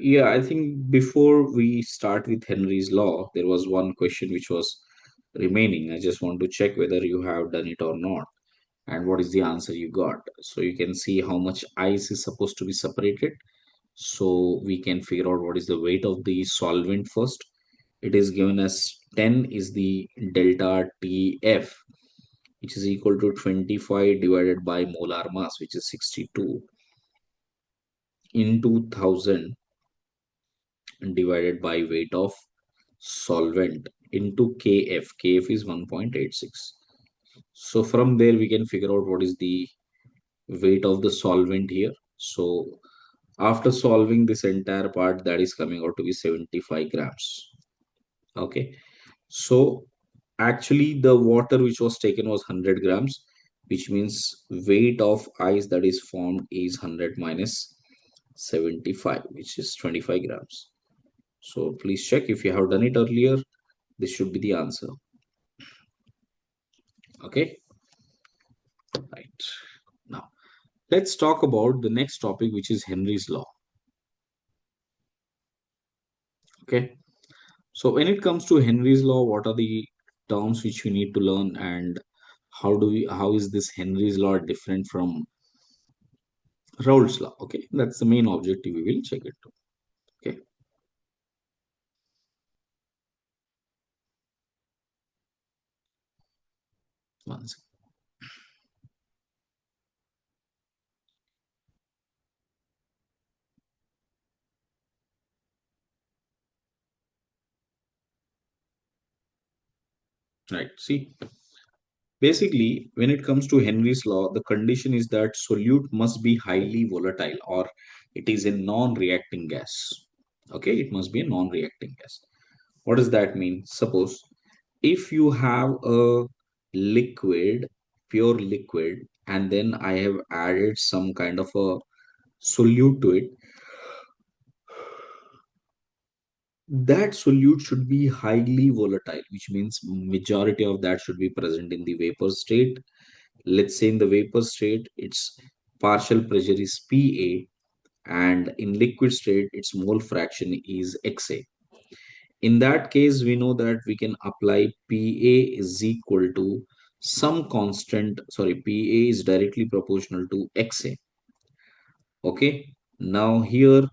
Yeah, I think before we start with Henry's law, there was one question which was remaining. I just want to check whether you have done it or not and what is the answer you got. So you can see how much ice is supposed to be separated. So we can figure out what is the weight of the solvent first. It is given as 10 is the delta TF, which is equal to 25 divided by molar mass, which is 62, into 1000 divided by weight of solvent into Kf. Kf is 1.86. So from there we can figure out what is the weight of the solvent here. So after solving this entire part, that is coming out to be 75 grams. Okay. So actually the water which was taken was 100 grams, which means weight of ice that is formed is 100 minus 75, which is 25 grams. So please check if you have done it earlier. This should be the answer. Okay. Right. Now let's talk about the next topic, which is Henry's law. Okay. So when it comes to Henry's law, what are the terms which we need to learn, and how is this Henry's law different from Raoult's law? Okay, that's the main objective we will check it to. Okay, one second. Right. See, basically, when it comes to Henry's law, the condition is that solute must be highly volatile, or it is a non-reacting gas. Okay, it must be a non-reacting gas. What does that mean? Suppose if you have a liquid, pure liquid, and then I have added some kind of a solute to it, that solute should be highly volatile, which means majority of that should be present in the vapor state. Let's say in the vapor state, its partial pressure is Pa, and in liquid state, its mole fraction is Xa. In that case, we know that we can apply Pa is equal to some constant, sorry, Pa is directly proportional to Xa. Okay. Now here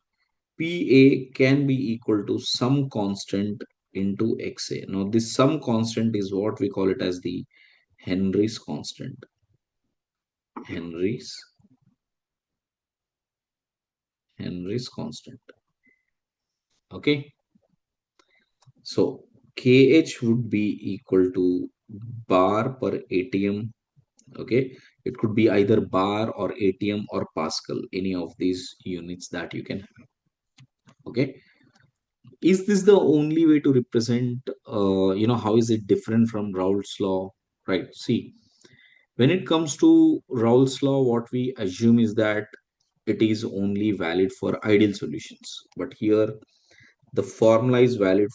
Pa can be equal to some constant into Xa. Now this some constant is what we call it as the Henry's constant. Henry's Henry's constant. Okay. So Kh would be equal to bar per atm. Okay, it could be either bar or atm or pascal, any of these units that you can have. Okay, is this the only way to represent, how is it different from Raoult's law? Right, see, when it comes to Raoult's law, what we assume is that it is only valid for ideal solutions, but here the formula is valid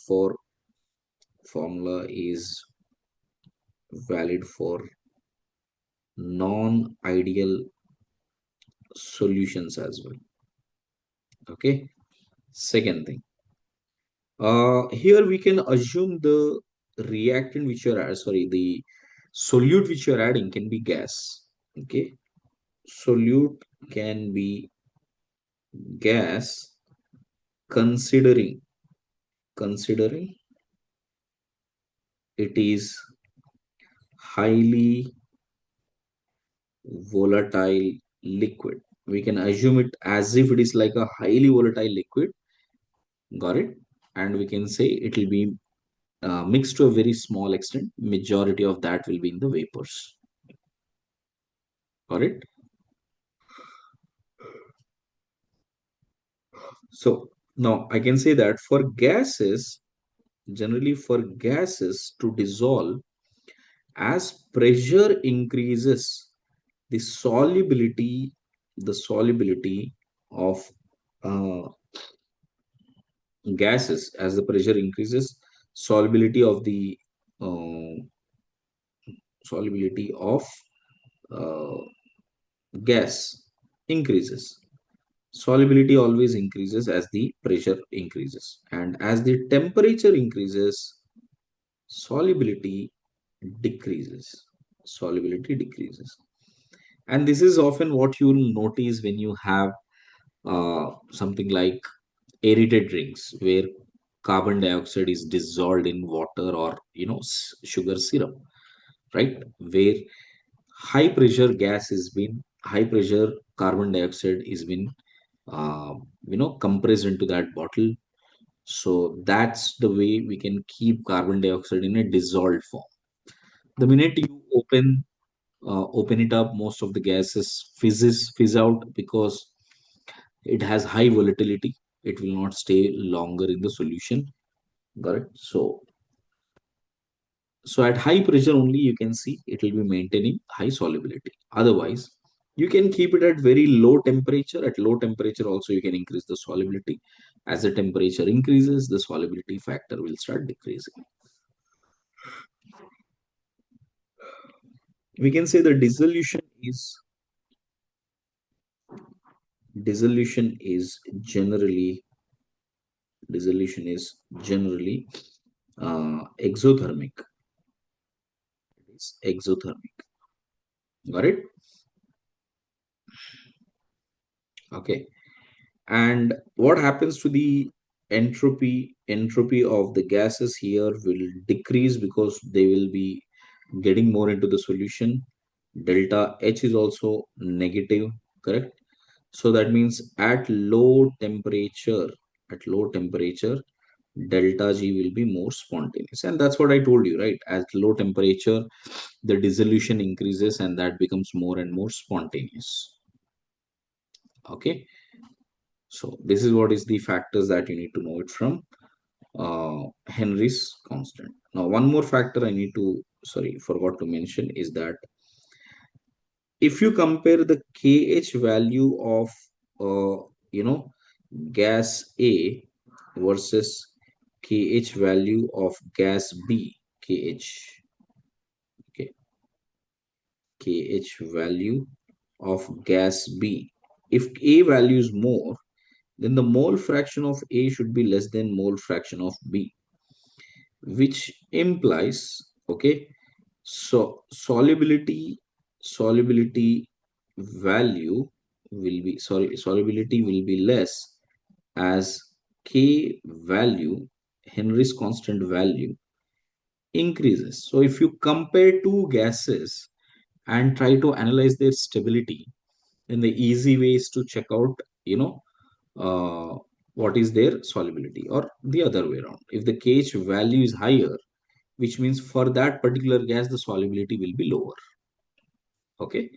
for non-ideal solutions as well. Okay, second thing, here we can assume the reactant which you're sorry, the solute which you're adding can be gas. Okay, solute can be gas, considering it is highly volatile liquid. We can assume it as if it is like a highly volatile liquid. Got it? And we can say it will be mixed to a very small extent. Majority of that will be in the vapors. Got it? So now I can say that for gases, generally for gases to dissolve, as pressure increases, the solubility of uh, gases, as the pressure increases, solubility of the uh, solubility of uh, gas increases. Solubility always increases as the pressure increases, and as the temperature increases, solubility decreases. Solubility decreases. And this is often what you'll notice when you have something like aerated drinks where carbon dioxide is dissolved in water or sugar syrup, right? Where high pressure carbon dioxide is been compressed into that bottle. So that's the way we can keep carbon dioxide in a dissolved form. The minute you open it up, most of the gases fizz out because it has high volatility. It will not stay longer in the solution. Correct. So at high pressure only you can see it will be maintaining high solubility. Otherwise, you can keep it at very low temperature. At low temperature also you can increase the solubility. As the temperature increases, the solubility factor will start decreasing. We can say the dissolution is generally dissolution is generally exothermic. It's exothermic. Got it? Okay. And what happens to the entropy of the gases here will decrease because they will be getting more into the solution. Delta H is also negative, correct? So that means at low temperature, delta G will be more spontaneous. And that's what I told you, right? At low temperature, the dissolution increases and that becomes more and more spontaneous. Okay. So this is what is the factors that you need to know it from Henry's constant. Now, one more factor I need to, sorry, forgot to mention is that if you compare the KH value of, you know, gas A versus KH value of gas B, KH, okay, KH value of gas B. If A value is more, then the mole fraction of A should be less than mole fraction of B, which implies, okay, so solubility value solubility will be less as K value, Henry's constant value, increases. So if you compare two gases and try to analyze their stability, then the easy way is to check out, you know, uh, what is their solubility, or the other way around. If the KH value is higher, which means for that particular gas, the solubility will be lower. Okay.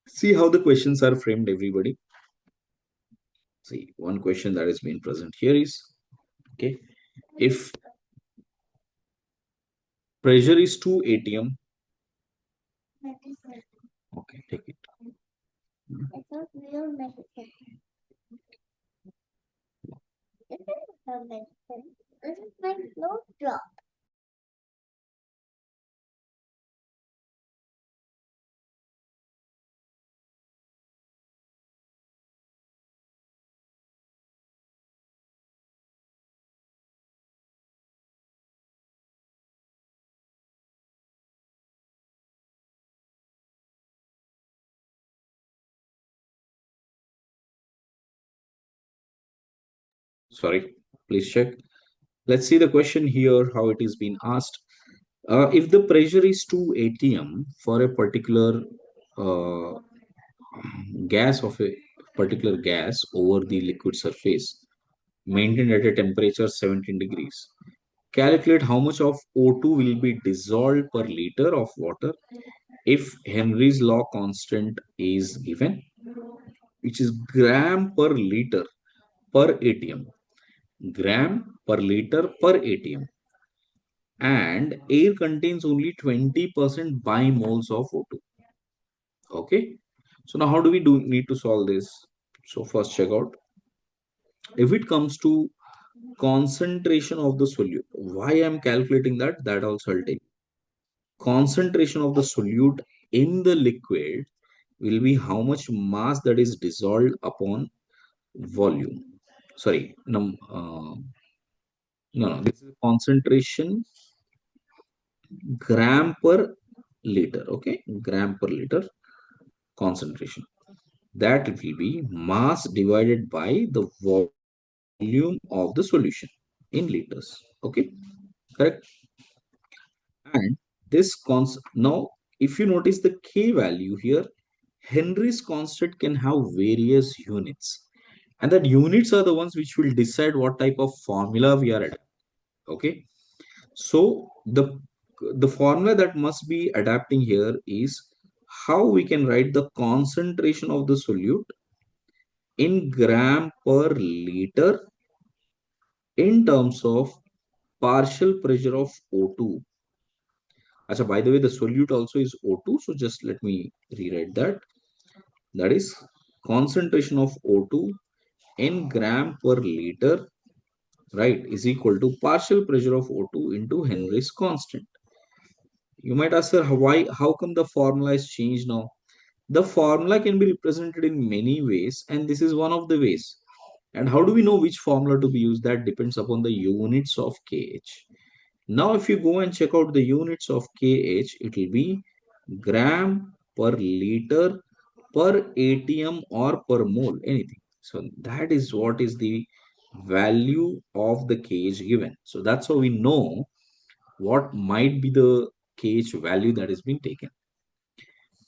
See how the questions are framed, everybody. See, one question that has been present here is, okay, if pressure is 2 atm, okay, take it. Sorry, please check. Let's see the question here, how it is being asked. If the pressure is 2 atm for a particular uh, gas of a particular gas over the liquid surface maintained at a temperature 17 degrees, calculate how much of O2 will be dissolved per liter of water if Henry's law constant is given, which is gram per liter per atm. Gram per liter per atm. And air contains only 20% bimoles of O2. Okay. So now how do we need to solve this? So first check out, if it comes to concentration of the solute, why I'm calculating that also I'll take. concentration of the solute in the liquid will be how much mass that is dissolved upon volume. Sorry, no, this is concentration gram per liter. Okay, gram per liter concentration. That will be mass divided by the volume of the solution in liters. Okay, correct. And this now, if you notice the K value here, Henry's constant can have various units, and that units are the ones which will decide what type of formula we are at. Okay, so the formula that must be adapting here is how we can write the concentration of the solute in gram per liter in terms of partial pressure of O2. Achha, by the way, the solute also is O2, so just let me rewrite that. That is concentration of O2 in gram per liter, right, is equal to partial pressure of O2 into Henry's constant. You might ask, sir, how come the formula is changed now? The formula can be represented in many ways, and this is one of the ways. And how do we know which formula to be used? That depends upon the units of kH. Now, if you go and check out the units of kH, it will be gram per liter per atm or per mole, anything. So that is what is the value of the kH given. So that's how we know what might be the kH value that is being taken.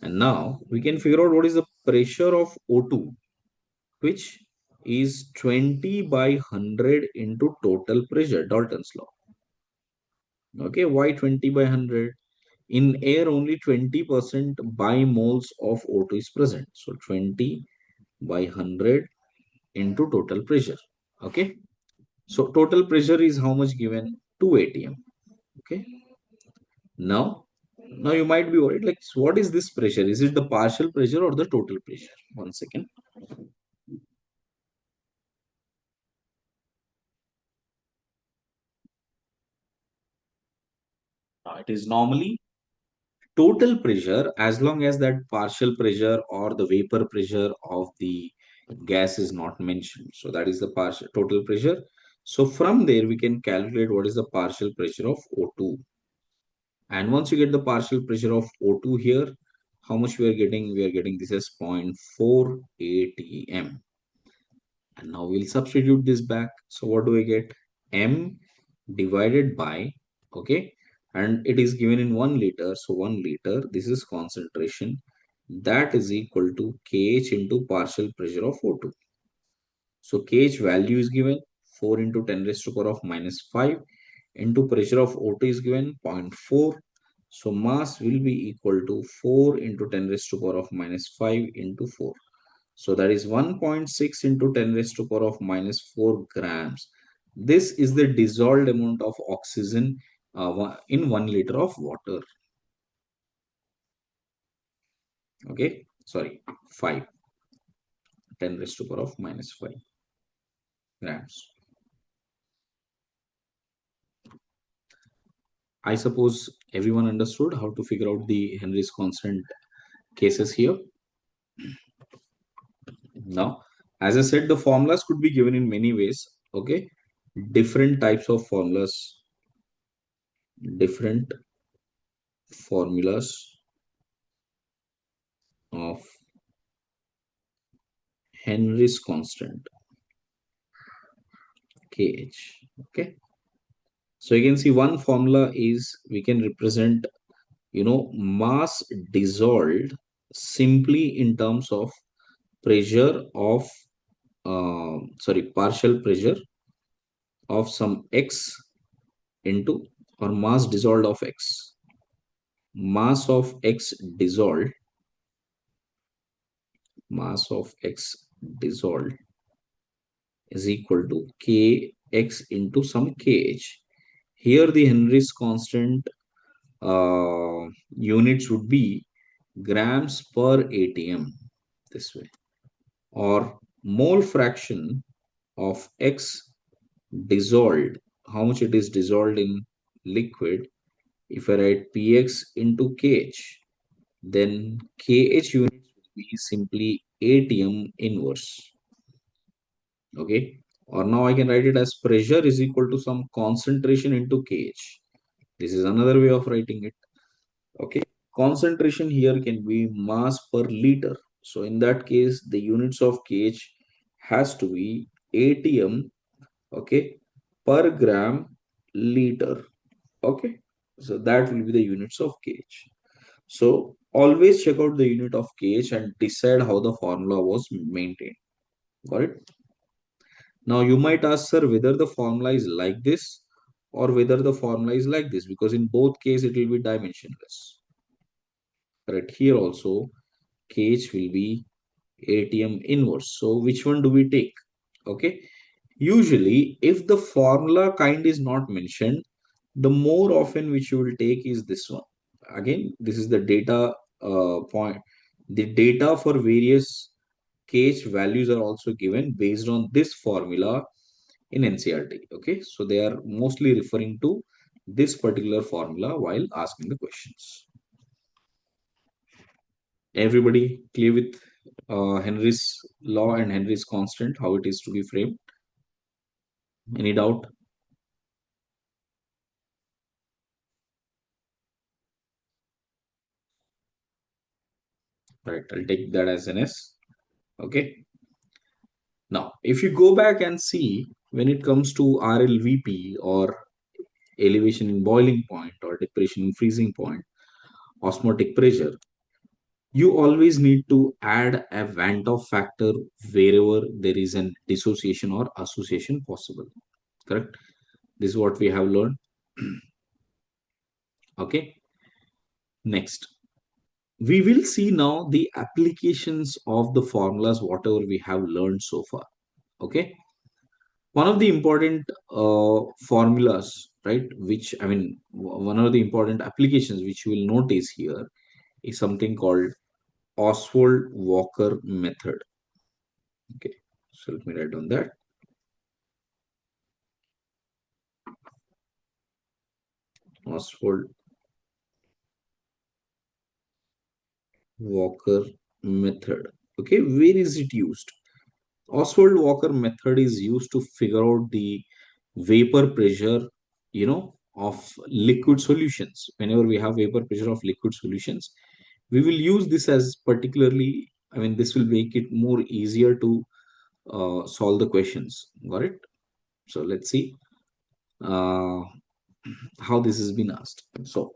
And now we can figure out what is the pressure of O2, which is 20 by 100 into total pressure, Dalton's law. Okay, why 20 by 100? In air, only 20% by moles of O2 is present. So 20 by 100 into total pressure. Okay, so total pressure is how much given? 2 atm. Okay, now you might be worried, like, so what is this pressure? Is it the partial pressure or the total pressure? One second. It is normally total pressure as long as that partial pressure or the vapor pressure of the gas is not mentioned. So that is the partial total pressure. So from there we can calculate what is the partial pressure of O2. And once you get the partial pressure of O2 here, how much we are getting? We are getting this as 0.4 atm. And now we'll substitute this back. So what do I get? M divided by, okay, and it is given in 1 liter. So 1 liter, this is concentration. That is equal to kH into partial pressure of O2. So kH value is given 4 into 10 raised to power of minus 5 into pressure of O2 is given 0.4. So mass will be equal to 4 into 10 raised to power of minus 5 into 4. So that is 1.6 into 10 raised to power of minus 4 grams. This is the dissolved amount of oxygen in 1 liter of water. Okay, sorry, 5. 10 raised to power of minus 5 grams. I suppose everyone understood how to figure out the Henry's constant cases here. Now, as I said, the formulas could be given in many ways. Okay, different types of formulas, different formulas of Henry's constant kH. Okay, so you can see one formula is we can represent, mass dissolved simply in terms of pressure of partial pressure of some x into, or mass dissolved of x, mass of x dissolved, mass of x dissolved is equal to kx into some kh. Here the Henry's constant units would be grams per atm, this way, or mole fraction of x dissolved, how much it is dissolved in liquid, If I write Px into Kh, then Kh units will be simply ATM inverse. Okay. Or now I can write it as pressure is equal to some concentration into Kh. This is another way of writing it. Okay. Concentration here can be mass per liter. So in that case, the units of Kh has to be ATM, okay, per gram liter. Okay. So that will be the units of Kh. So always check out the unit of Kh and decide how the formula was maintained. Got it? Now you might ask, sir, whether the formula is like this or whether the formula is like this, because in both cases it will be dimensionless. Correct. Here also KH will be ATM inverse. So which one do we take? Okay. Usually, if the formula kind is not mentioned, the more often which you will take is this one. Again, this is the data point. The data for various KH values are also given based on this formula in NCRT. Okay, so they are mostly referring to this particular formula while asking the questions. Everybody clear with Henry's law and Henry's constant, how it is to be framed? Any doubt? Right, I'll take that as an S. Okay. Now, if you go back and see when it comes to RLVP or elevation in boiling point or depression in freezing point, osmotic pressure, you always need to add a Van 't Hoff factor wherever there is an dissociation or association possible. Correct? This is what we have learned. Okay. Next, we will see now the applications of the formulas, whatever we have learned so far. Okay. One of the important formulas, right, which I mean, one of the important applications which you will notice here is something called Oswald Walker method. Okay, so let me write down that. Oswald Walker method. Okay, where is it used? Oswald Walker method is used to figure out the vapor pressure, of liquid solutions. Whenever we have vapor pressure of liquid solutions, we will use this as particularly, I mean, this will make it more easier to solve the questions. Got it? So let's see uh, how this has been asked. So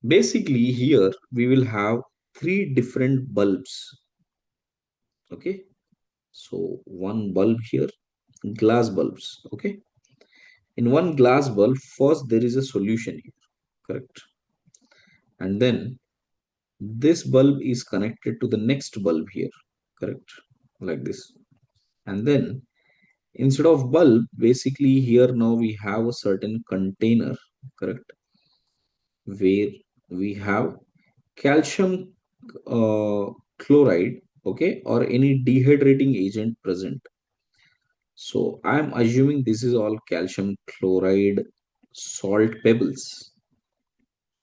basically here we will have three different bulbs. Okay. So one bulb here, glass bulbs. Okay. In one glass bulb, first there is a solution here. Correct. And then this bulb is connected to the next bulb here. Correct. Like this. And then instead of bulb, basically here now we have a certain container. Correct. Where we have calcium chloride, okay, or any dehydrating agent present. So I'm assuming this is all calcium chloride salt pebbles.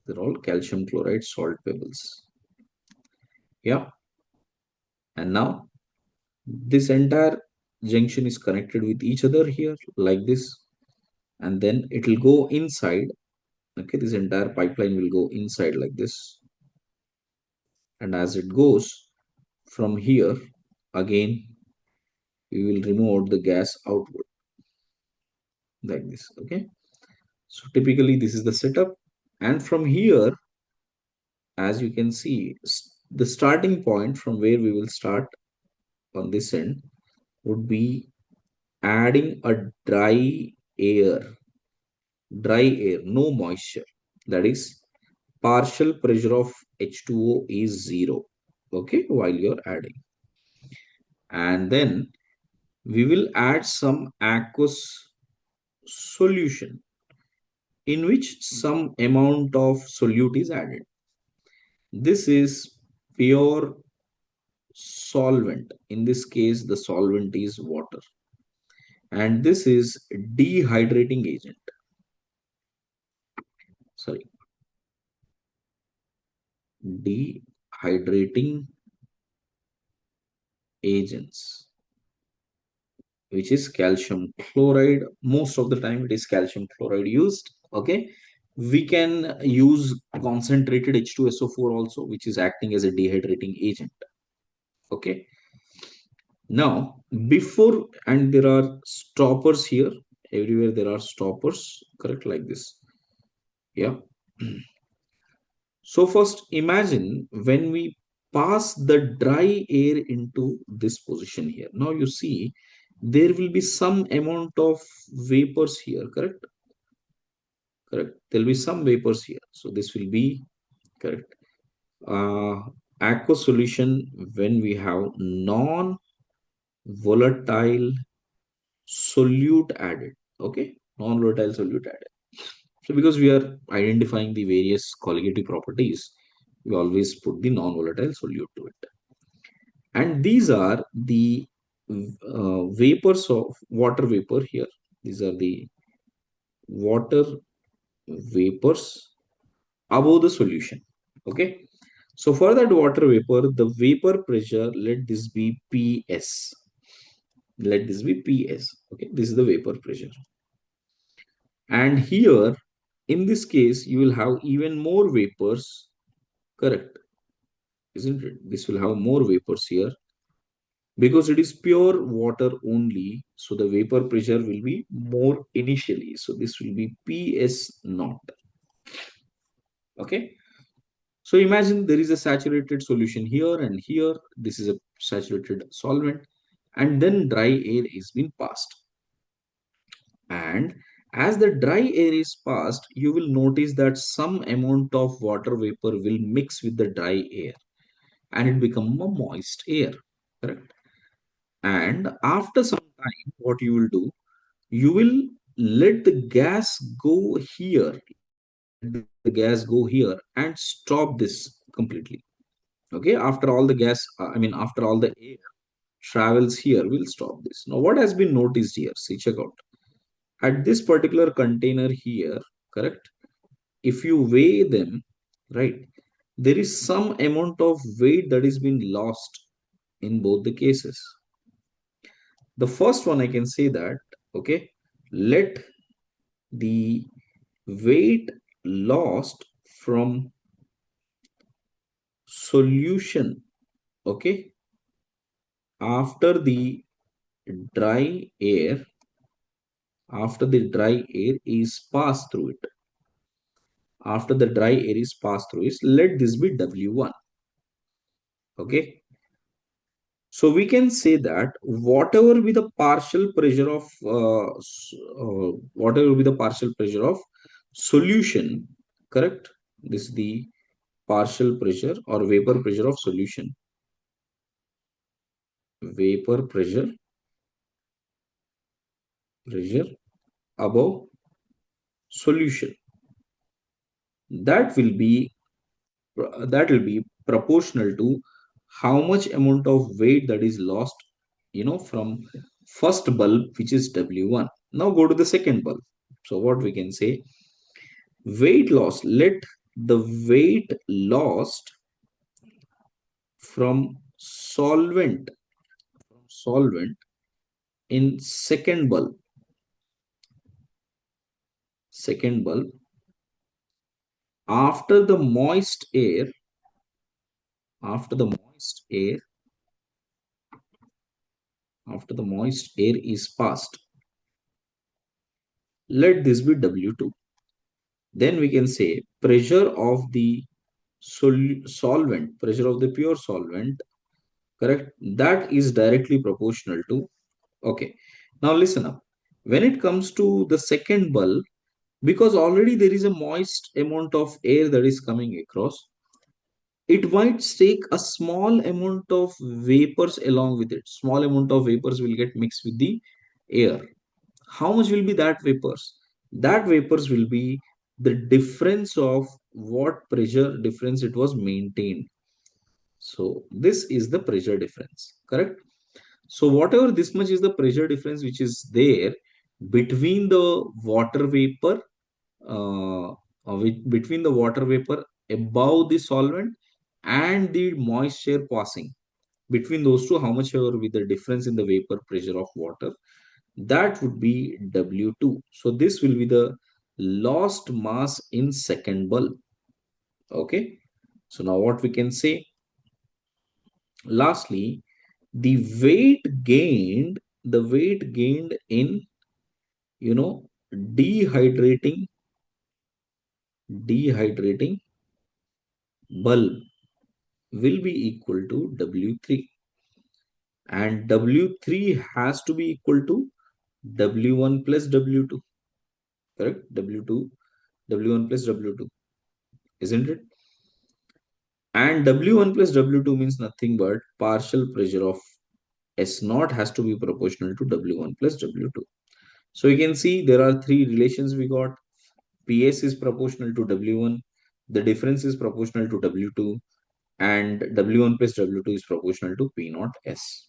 They're all calcium chloride salt pebbles. Yeah. And now this entire junction is connected with each other here like this. And then it will go inside. Okay, this entire pipeline will go inside like this. And as it goes from here, again, we will remove the gas outward like this. Okay. So typically this is the setup. And from here, as you can see, the starting point from where we will start on this end would be adding a air, dry air, no moisture. That is, partial pressure of H2O is zero. Okay, while you're adding. And then we will add some aqueous solution in which some amount of solute is added. This is pure solvent. In this case, the solvent is water. And this is dehydrating agent. Sorry. dehydrating agents, which is calcium chloride. Most of the time it is calcium chloride used. Okay, we can use concentrated H2SO4 also, which is acting as a dehydrating agent. Okay, now before, and there are stoppers here, everywhere there are stoppers, correct, like this. Yeah. So first imagine when we pass the dry air into this position here. Now you see there will be some amount of vapors here, correct? Correct. There will be some vapors here. So this will be correct. Uh, Aqueous solution when we have non-volatile solute added. Okay, non-volatile solute added. So because we are identifying the various colligative properties, we always put the non-volatile solute to it. And these are the vapors of water vapor here. These are the water vapors above the solution. Okay. So for that water vapor, the vapor pressure, let this be PS. Let this be PS. Okay. This is the vapor pressure. And here, in this case, you will have even more vapors. Correct. Isn't it? This will have more vapors here because it is pure water only, so the vapor pressure will be more initially, so this will be PS naught. Okay, so imagine there is a saturated solution here and here, this is a saturated solvent, and then dry air is being passed, and as the dry air is passed, you will notice that some amount of water vapor will mix with the dry air and it become a moist air, correct? And after some time, what you will do, you will let the gas go here, let the gas go here and stop this completely. Okay, after all the gas, after all the air travels here, we'll stop this. Now what has been noticed here, see, check out, at this particular container here, correct, if you weigh them, right, there is some amount of weight that is being lost in both the cases. The first one I can say that, okay, let the weight lost from solution, okay, after the dry air, after the dry air is passed through it, after the dry air is passed through it, let this be W1. Okay, so we can say that whatever be the partial pressure of whatever be the partial pressure of solution, correct, this is the partial pressure or vapor pressure of solution, vapor pressure above solution, that will be proportional to how much amount of weight that is lost, from first bulb, which is W1. Now go to the second bulb. So what we can say, weight loss, let the weight lost from solvent in second bulb after the moist air, after the moist air after the moist air is passed, let this be W2. Then we can say pressure of the solvent, pressure of the pure solvent, correct, that is directly proportional to, okay, now listen up, when it comes to the second bulb, because already there is a moist amount of air that is coming across, it might take a small amount of vapors along with it. Small amount of vapors will get mixed with the air. How much will be that vapors? That vapors will be the difference of what pressure difference it was maintained. So this is the pressure difference, correct? So whatever this much is the pressure difference which is there between the water vapor, between the water vapor above the solvent and the moisture passing between those two, how much ever with the difference in the vapor pressure of water, that would be W2. So this will be the lost mass in second bulb. Okay. So now what we can say, lastly, the weight gained in, you know, dehydrating, dehydrating bulb will be equal to W3, and W3 has to be equal to W1 plus W2, correct? W2, W1 plus W2, isn't it? And W1 plus W2 means nothing but partial pressure of S naught has to be proportional to W1 plus W2. So you can see there are three relations we got. PS is proportional to W1, the difference is proportional to W2, and W1 plus W2 is proportional to P naught S.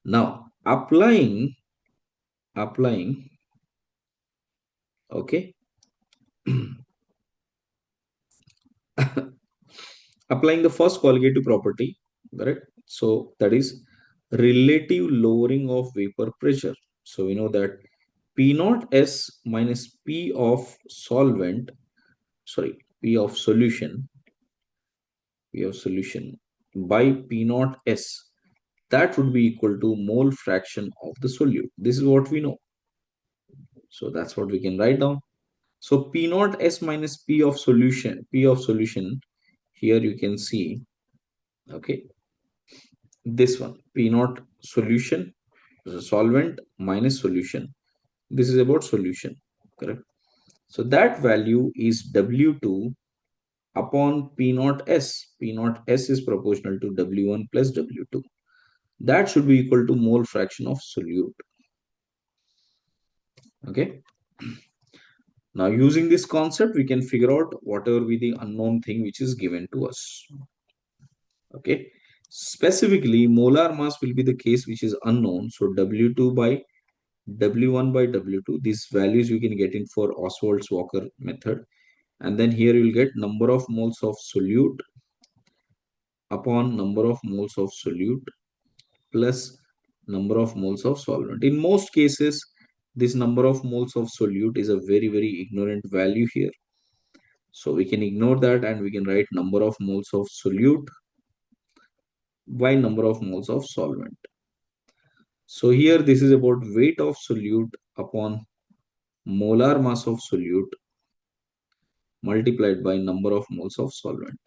Now, applying, okay, applying the first colligative property, correct? So that is relative lowering of vapor pressure. So we know that P naught S minus P of solvent, sorry, P of solution, P of solution by P naught S, that would be equal to mole fraction of the solute. This is what we know. So that's what we can write down. So P naught S minus P of solution, here you can see, okay, this one, P naught solution, solvent minus solution. This is about solution, correct? So that value is W2 upon P naught S. P naught S is proportional to W1 plus W2. That should be equal to mole fraction of solute. Okay. Now, using this concept, we can figure out whatever be the unknown thing which is given to us. Okay. Specifically, molar mass will be the case which is unknown. So, W2 by W1 by W2, these values you can get in for Oswald's Walker method. And then here you will get number of moles of solute upon number of moles of solute plus number of moles of solvent. In most cases, this number of moles of solute is a very, very ignorant value here. So we can ignore that and we can write number of moles of solute by number of moles of solvent. So here this is about weight of solute upon molar mass of solute multiplied by number of moles of solvent.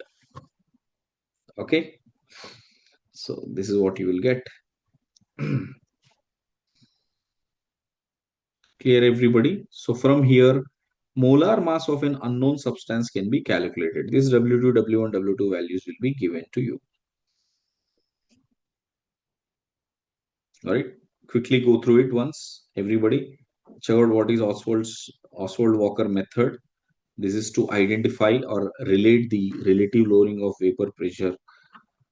Okay. So this is what you will get. Clear, everybody? So from here, molar mass of an unknown substance can be calculated. This W2, W1, W2 values will be given to you. All right. Quickly go through it once, everybody. Check out what is Oswald Walker method. This is to identify or relate the relative lowering of vapor pressure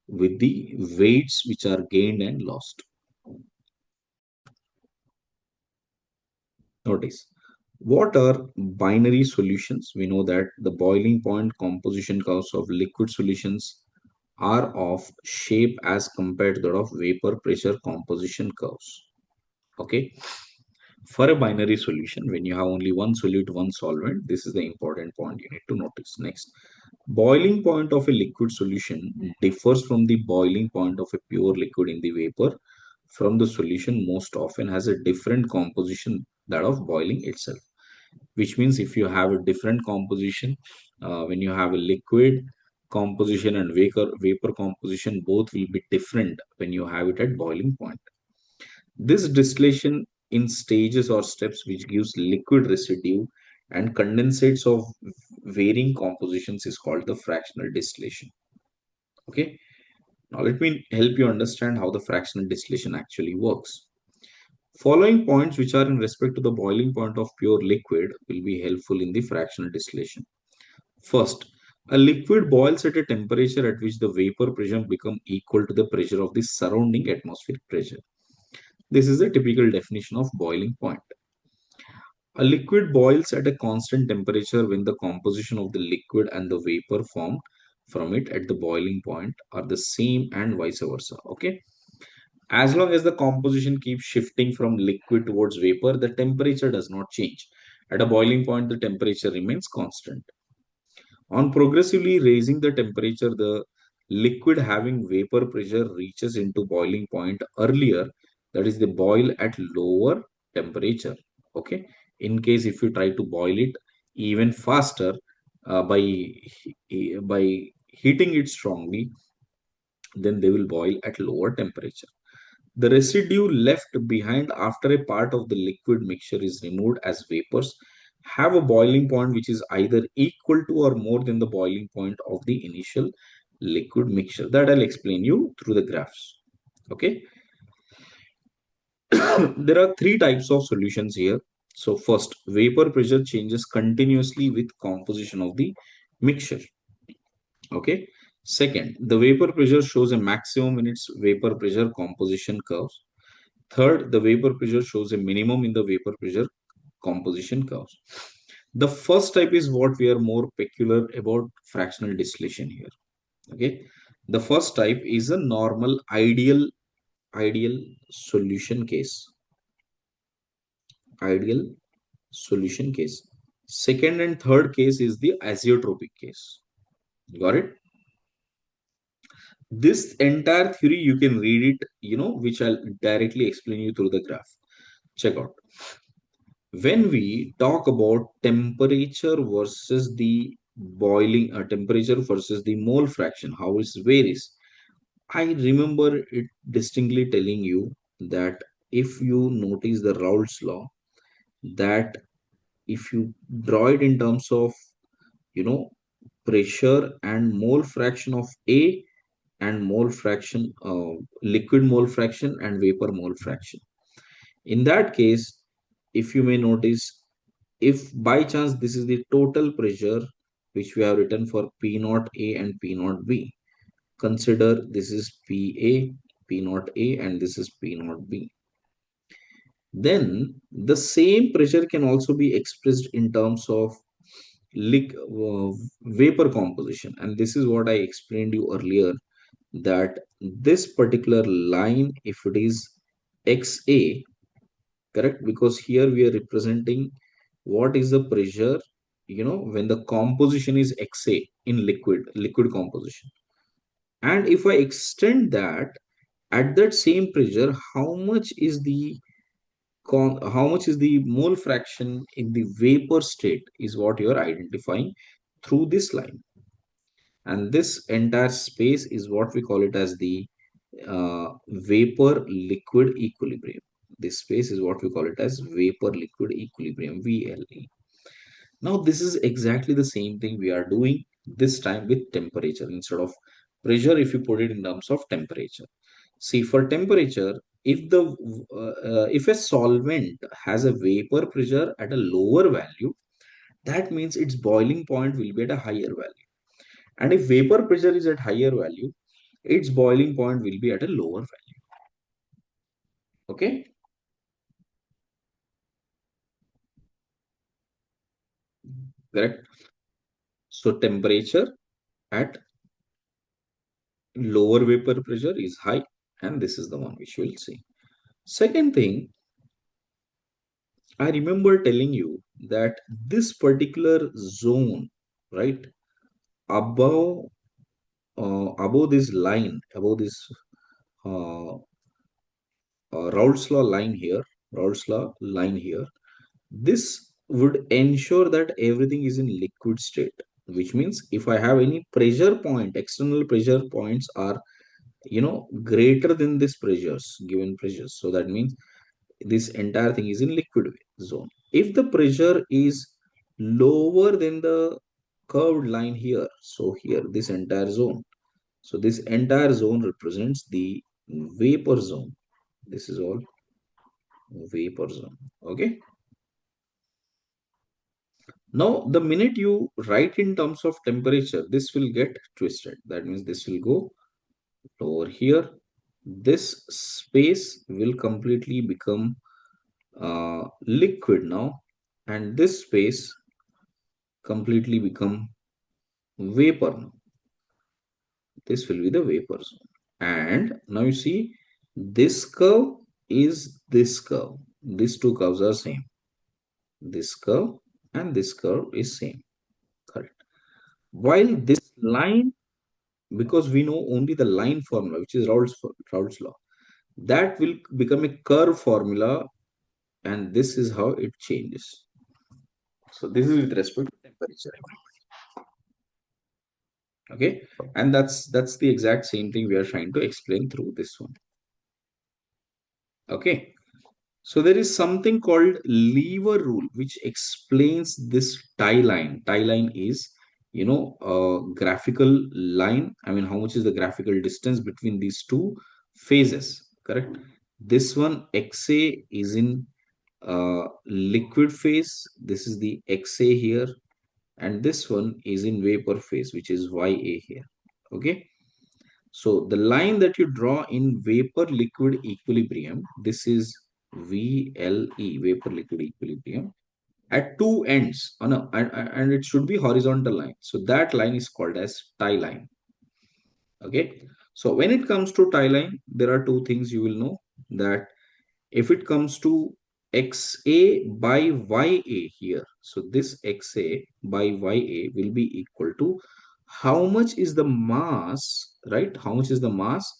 with the weights which are gained and lost. Notice, what are binary solutions? We know that the boiling point composition curves of liquid solutions are of shape as compared to that of vapor pressure composition curves. Okay. For a binary solution, when you have only one solute, one solvent, this is the important point you need to notice. Next, boiling point of a liquid solution differs from the boiling point of a pure liquid in the vapor from the solution most often has a different composition that of boiling itself, which means if you have a different composition, when you have a liquid composition and vapor composition, both will be different when you have it at boiling point. This distillation in stages or steps which gives liquid residue and condensates of varying compositions is called the fractional distillation. Okay. Now let me help you understand how the fractional distillation actually works. Following points which are in respect to the boiling point of pure liquid will be helpful in the fractional distillation. First, a liquid boils at a temperature at which the vapor pressure becomes equal to the pressure of the surrounding atmospheric pressure. This is the typical definition of boiling point. A liquid boils at a constant temperature when the composition of the liquid and the vapor formed from it at the boiling point are the same and vice versa. Okay. As long as the composition keeps shifting from liquid towards vapor, the temperature does not change. At a boiling point, the temperature remains constant. On progressively raising the temperature, the liquid having vapor pressure reaches into boiling point earlier, that is, they boil at lower temperature. Okay. In case if you try to boil it even faster by heating it strongly, then they will boil at lower temperature. The residue left behind after a part of the liquid mixture is removed as vapors have a boiling point which is either equal to or more than the boiling point of the initial liquid mixture. That I'll explain you through the graphs. Okay. There are three types of solutions here. So first, vapor pressure changes continuously with composition of the mixture. Okay. Second, the vapor pressure shows a maximum in its vapor pressure composition curves. Third, the vapor pressure shows a minimum in the vapor pressure composition curves. The first type is what we are more peculiar about fractional distillation here. Okay. The first type is a normal ideal solution case. Ideal solution case. Second and third case is the azeotropic case. Got it? This entire theory you can read it, which I'll directly explain you through the graph. Check out. When we talk about temperature versus the boiling temperature versus the mole fraction, how it varies, I remember it distinctly telling you that if you notice the Raoult's law, that if you draw it in terms of you know pressure and mole fraction of A and mole fraction, liquid mole fraction and vapor mole fraction. In that case, if you may notice, if by chance this is the total pressure which we have written for P naught A and P naught B, consider this is PA, P naught A, and this is P naught B. Then the same pressure can also be expressed in terms of vapor composition, and this is what I explained you earlier, that this particular line, if it is XA, correct, because here we are representing what is the pressure when the composition is XA in liquid composition. And if I extend that, at that same pressure, how much is the mole fraction in the vapor state is what you are identifying through this line. And this entire space is what we call it as the vapor liquid equilibrium. This space is what we call it as vapor liquid equilibrium, VLE. Now this is exactly the same thing we are doing this time with temperature. Instead of pressure, if you put it in terms of temperature, see, for temperature, if a solvent has a vapor pressure at a lower value, that means its boiling point will be at a higher value. And if vapor pressure is at higher value, its boiling point will be at a lower value. Okay. Correct. So temperature at lower vapor pressure is high, and this is the one which we'll see. Second thing, I remember telling you that this particular zone, right, above above this line, above this uh, Raoult's law line here, Raoult's law line here, this would ensure that everything is in liquid state, which means if I have any pressure point, external pressure points are greater than this pressures, given pressures. So that means this entire thing is in liquid zone. If the pressure is lower than the curved line here, so here this entire zone, so this entire zone represents the vapor zone. This is all vapor zone. Okay. Now, the minute you write in terms of temperature, this will get twisted. That means this will go over here. This space will completely become liquid now, and this space completely become vapor now. This will be the vapor zone. And now you see, this curve is this curve. These two curves are same. This curve and this curve is same. Correct. While this line, because we know only the line formula, which is Raoult's law, that will become a curve formula, and this is how it changes. So this is with respect to temperature. Okay, and that's the exact same thing we are trying to explain through this one. Okay, so there is something called lever rule which explains this tie line. Tie line is, a graphical line. I mean, how much is the graphical distance between these two phases? Correct. This one XA is in liquid phase. This is the XA here, and this one is in vapor phase, which is YA here. Okay. So the line that you draw in vapor liquid equilibrium, this is VLE, vapor liquid equilibrium, at two ends and it should be horizontal line. So that line is called as tie line. Okay. So when it comes to tie line, there are two things you will know, that if it comes to XA by YA here, so this XA by YA will be equal to how much is the mass, right? How much is the mass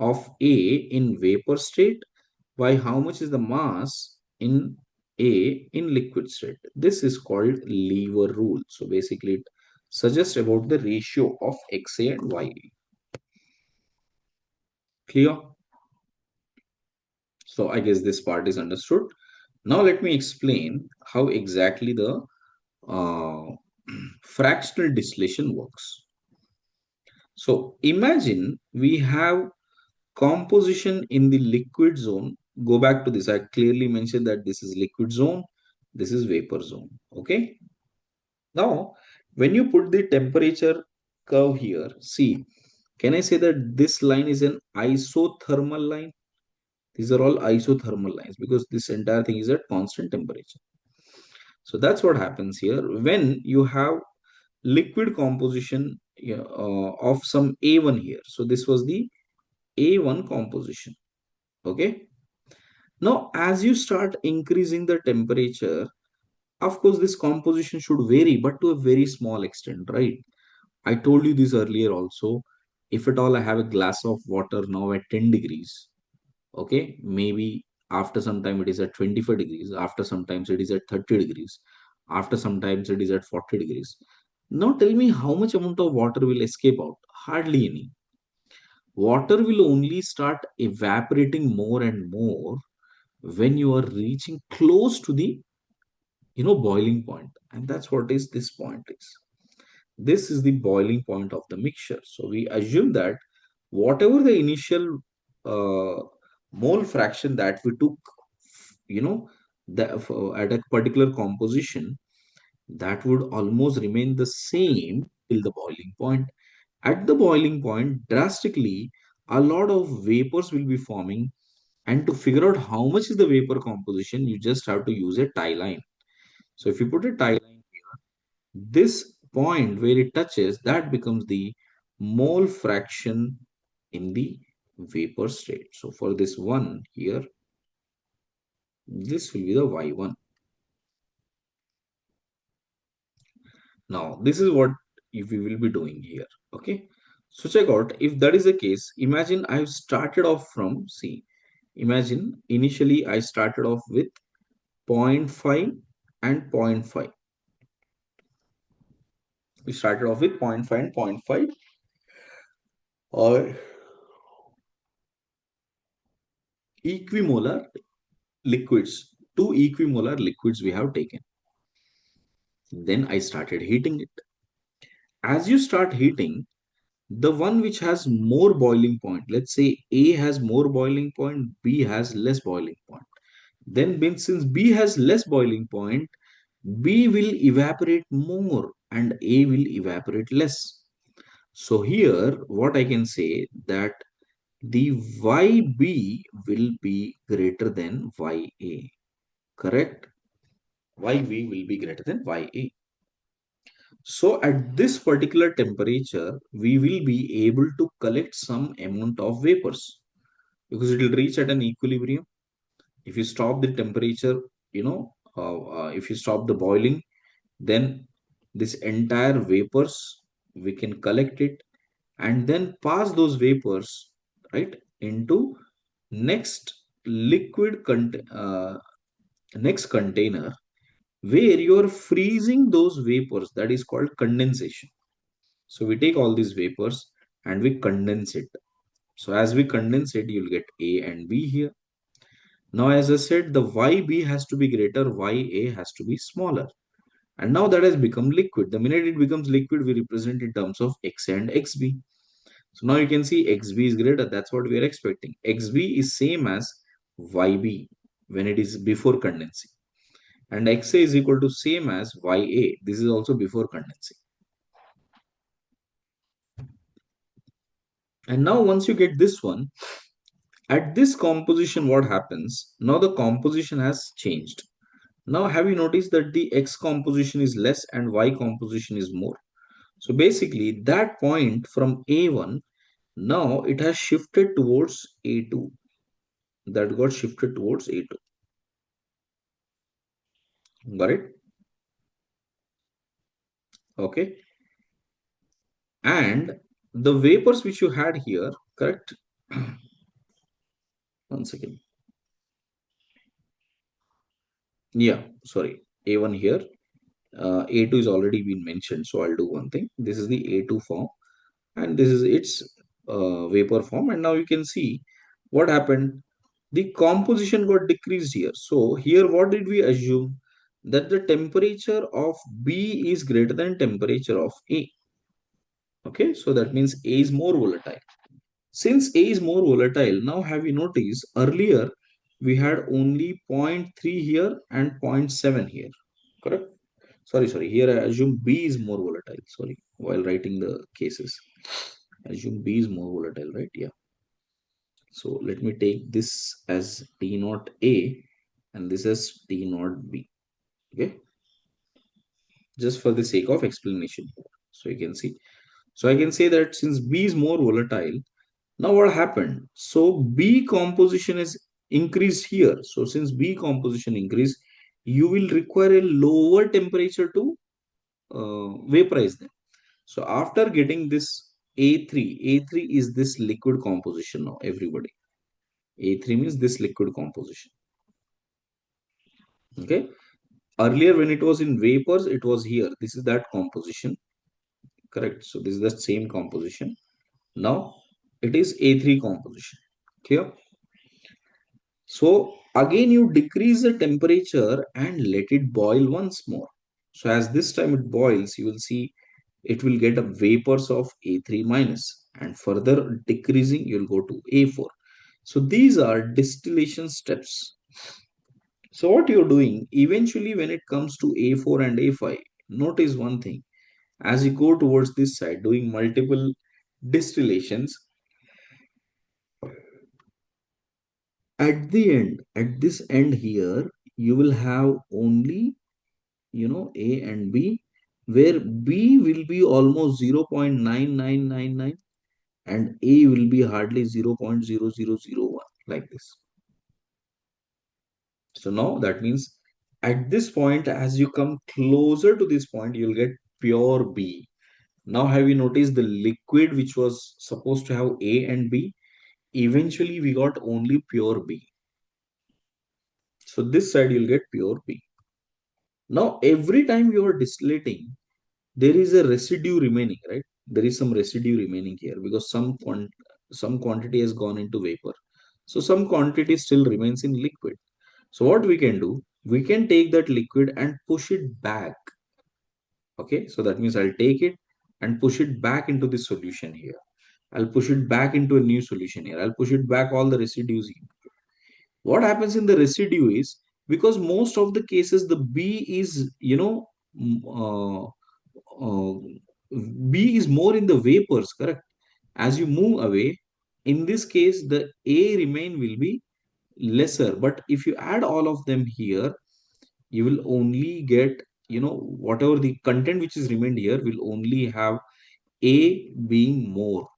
of A in vapor state by how much is the mass in A in liquid state. This is called lever rule. So basically it suggests about the ratio of XA and YA. Clear? So I guess this part is understood. Now let me explain how exactly the uh, fractional distillation works. So imagine we have composition in the liquid zone. Go back to this. I clearly mentioned that this is liquid zone, this is vapor zone. Okay. Now, when you put the temperature curve here, see, can I say that this line is an isothermal line? These are all isothermal lines because this entire thing is at constant temperature. So that's what happens here when you have liquid composition, of some A1 here. So this was the A1 composition. Okay. Now, as you start increasing the temperature, of course, this composition should vary, but to a very small extent, right? I told you this earlier also. If at all I have a glass of water now at 10 degrees, okay, maybe after some time it is at 25 degrees, after sometimes it is at 30 degrees, after sometimes it is at 40 degrees. Now tell me how much amount of water will escape out? Hardly any. Water will only start evaporating more and more when you are reaching close to the boiling point, and that's what is this point is. This is the boiling point of the mixture. So we assume that whatever the initial uh, mole fraction that we took, you know at a particular composition, that would almost remain the same till the boiling point. At the boiling point, drastically a lot of vapors will be forming, and to figure out how much is the vapor composition, you just have to use a tie line. So if you put a tie line, this point where it touches, that becomes the mole fraction in the vapor state. So for this one here, this will be the Y1. Now, this is what we will be doing here. Okay. So check out, if that is the case, imagine I've started off from C. Imagine initially I started off with zero point 0.5 and zero point 0.5. We started off with zero point 0.5 and zero point 0.5, or equimolar liquids. Two equimolar liquids we have taken. Then I started heating it. As you start heating, the one which has more boiling point, let's say A has more boiling point, B has less boiling point. Then since B has less boiling point, B will evaporate more and A will evaporate less. So here what I can say, that the YB will be greater than YA. Correct? YB will be greater than YA. So at this particular temperature, we will be able to collect some amount of vapors because it will reach at an equilibrium. If you stop the temperature, if you stop the boiling, then this entire vapors, we can collect it and then pass those vapors, right, into next next container where you are freezing those vapors. That is called condensation. So we take all these vapors and we condense it. So as we condense it, you'll get A and B here. Now, as I said, the YB has to be greater, YA has to be smaller. And now that has become liquid. The minute it becomes liquid, we represent in terms of X and XB. So now you can see XB is greater. That's what we are expecting. XB is same as YB when it is before condensing. And XA is equal to same as YA. This is also before condensing. And now once you get this one, at this composition, what happens? Now the composition has changed. Now have you noticed that the X composition is less and Y composition is more? So basically that point from A1, now it has shifted towards A2. That got shifted towards A2. Got it? Okay. And the vapors which you had here, correct? One second. Yeah, sorry. A1 here. A2 is already been mentioned. So I'll do one thing. This is the A2 form and this is its vapor form. And now you can see what happened. The composition got decreased here. So here what did we assume? That the temperature of B is greater than temperature of A. Okay, so that means A is more volatile. Since A is more volatile, now have you noticed earlier we had only zero point 0.3 here and zero point 0.7 here. Correct? Sorry. Here I assume B is more volatile. Sorry, while writing the cases. I assume B is more volatile, right? Yeah. So let me take this as T naught A and this as T naught B. Okay. Just for the sake of explanation here. So you can see. So I can say that since B is more volatile, now what happened? So B composition is increased here. So since B composition increased, you will require a lower temperature to vaporize them. So after getting this A3 is this liquid composition now, everybody. A3 means this liquid composition. Okay. Earlier when it was in vapors, it was here. This is that composition. Correct. So this is the same composition. Now it is A3 composition. Clear? So again you decrease the temperature and let it boil once more. So as this time it boils, you will see it will get a vapors of A3 minus and further decreasing you'll go to A4. So these are distillation steps. So what you're doing eventually when it comes to A4 and A5, notice one thing. As you go towards this side doing multiple distillations, at the end, at this end here, you will have only A and B, where B will be almost 0.9999 and A will be hardly 0.0001 like this. So now that means at this point, as you come closer to this point, you'll get pure B. Now have you noticed the liquid which was supposed to have A and B? Eventually we got only pure B. So this side you'll get pure B. Now every time you are distillating, there is a residue remaining, right? There is some residue remaining here because some quantity has gone into vapor. So some quantity still remains in liquid. So what we can do, we can take that liquid and push it back. Okay, so that means I'll take it and push it back into the solution here. I'll push it back into a new solution here. I'll push it back all the residues here. What happens in the residue is because most of the cases the B is, uh, B is more in the vapors, correct? As you move away, in this case, the A remain will be lesser. But if you add all of them here, you will only get whatever the content which is remained here will only have A being more.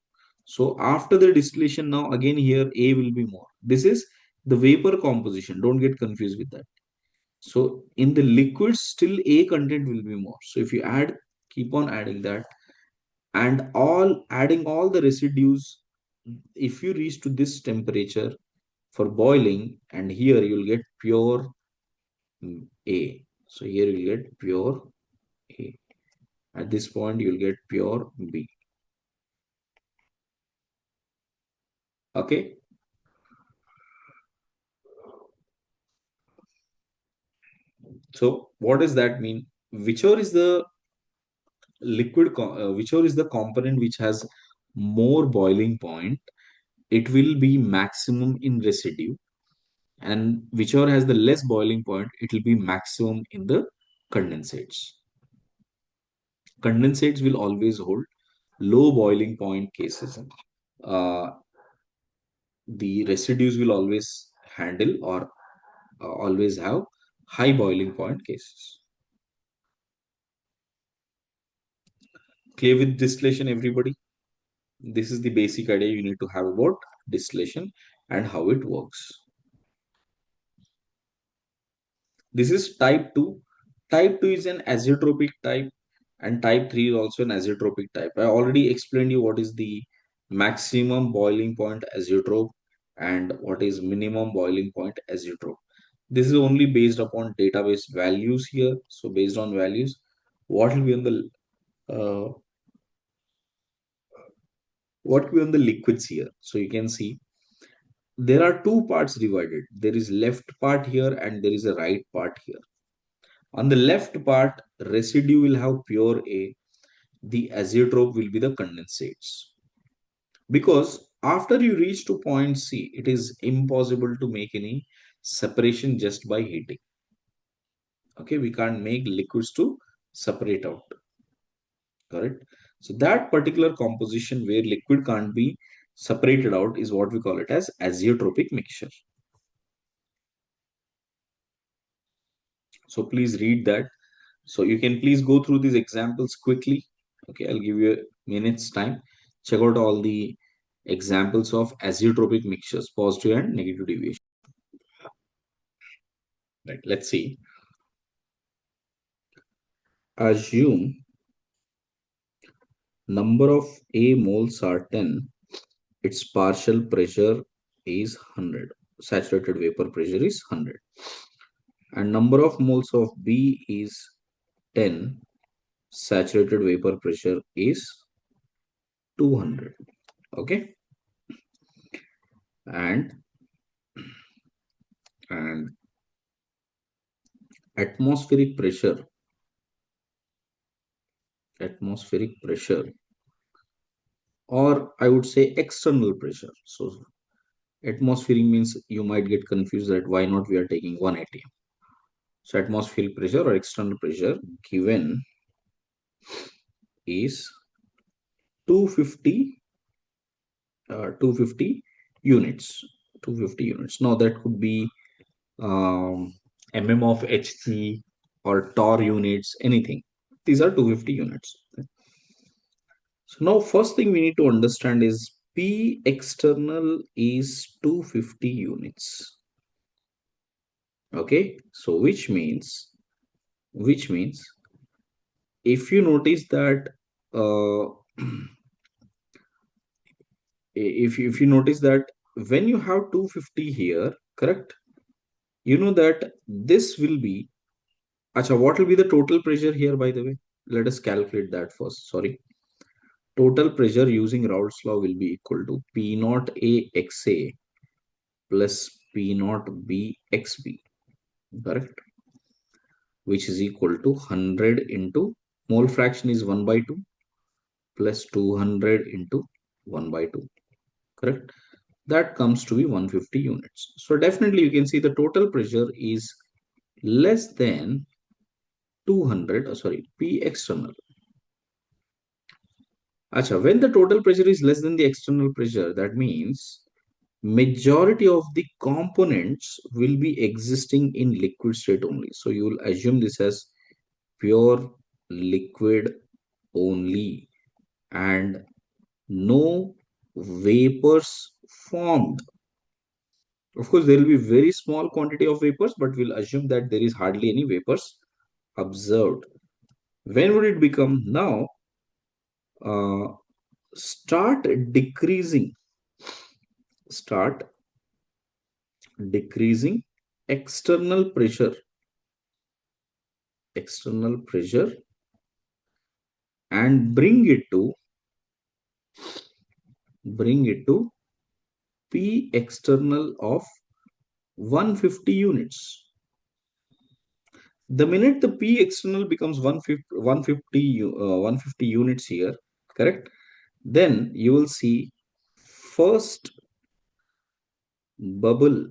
So after the distillation, now again here A will be more. This is the vapor composition, don't get confused with that. So in the liquids still A content will be more. So if you add, keep on adding that, and all adding all the residues, if you reach to this temperature for boiling, and here you'll get pure A. So here you'll get pure A. At this point, you'll get pure B. Okay. So what does that mean? Whichever is the whichever is the component which has more boiling point, it will be maximum in residue. And whichever has the less boiling point, it will be maximum in the condensates. Condensates will always hold low boiling point cases. Uh, the residues will always handle or always have high boiling point cases. Clear with distillation, everybody? This is the basic idea you need to have about distillation and how it works. This is type 2. Type 2 is an azeotropic type, and type 3 is also an azeotropic type. I already explained you what is the maximum boiling point azeotrope and what is minimum boiling point azeotrope. This is only based upon database values here. So based on values, what will be on the uh, liquids here? So you can see there are two parts divided. There is left part here and there is a right part here. On the left part, residue will have pure A. The azeotrope will be the condensates. Because after you reach to point C, it is impossible to make any separation just by heating. Okay, we can't make liquids to separate out. Correct? So that particular composition where liquid can't be separated out is what we call it as azeotropic mixture. So please read that. So you can please go through these examples quickly. Okay, I'll give you a minute's time. Check out all the examples of azeotropic mixtures, positive and negative deviation. Right, let's see. Assume number of A moles are 10. Its partial pressure is 100. Saturated vapor pressure is 100. And number of moles of B is 10. Saturated vapor pressure is 200. Okay. And and atmospheric pressure or I would say external pressure. So atmospheric means you might get confused that why not we are taking 1 atm. So atmospheric pressure or external pressure given is 250 250 units. 250 units. Now that could be mm of hg or torr units, anything. These are 250 units. So now first thing we need to understand is P external is 250 units. Okay, so which means if you notice that uh, if you notice that when you have 250 here, correct, you know that this will be acha, what will be the total pressure here, by the way? Let us calculate that first. Sorry. Total pressure using Raoult's law will be equal to P naught A XA plus P naught B XB, correct? Which is equal to 100 into mole fraction is 1 by 2 plus 200 into 1 by 2, correct? That comes to be 150 units. So definitely you can see the total pressure is less than 200, sorry, P external. Acha, when the total pressure is less than the external pressure, that means majority of the components will be existing in liquid state only. So you will assume this as pure liquid only, and no vapors formed. Of course, there will be very small quantity of vapors, but we'll assume that there is hardly any vapors observed. When would it become? Now, uh, start decreasing, start decreasing external pressure, external pressure, and bring it to P external of 150 units. The minute the P external becomes 150 units here, correct? Then you will see first bubble,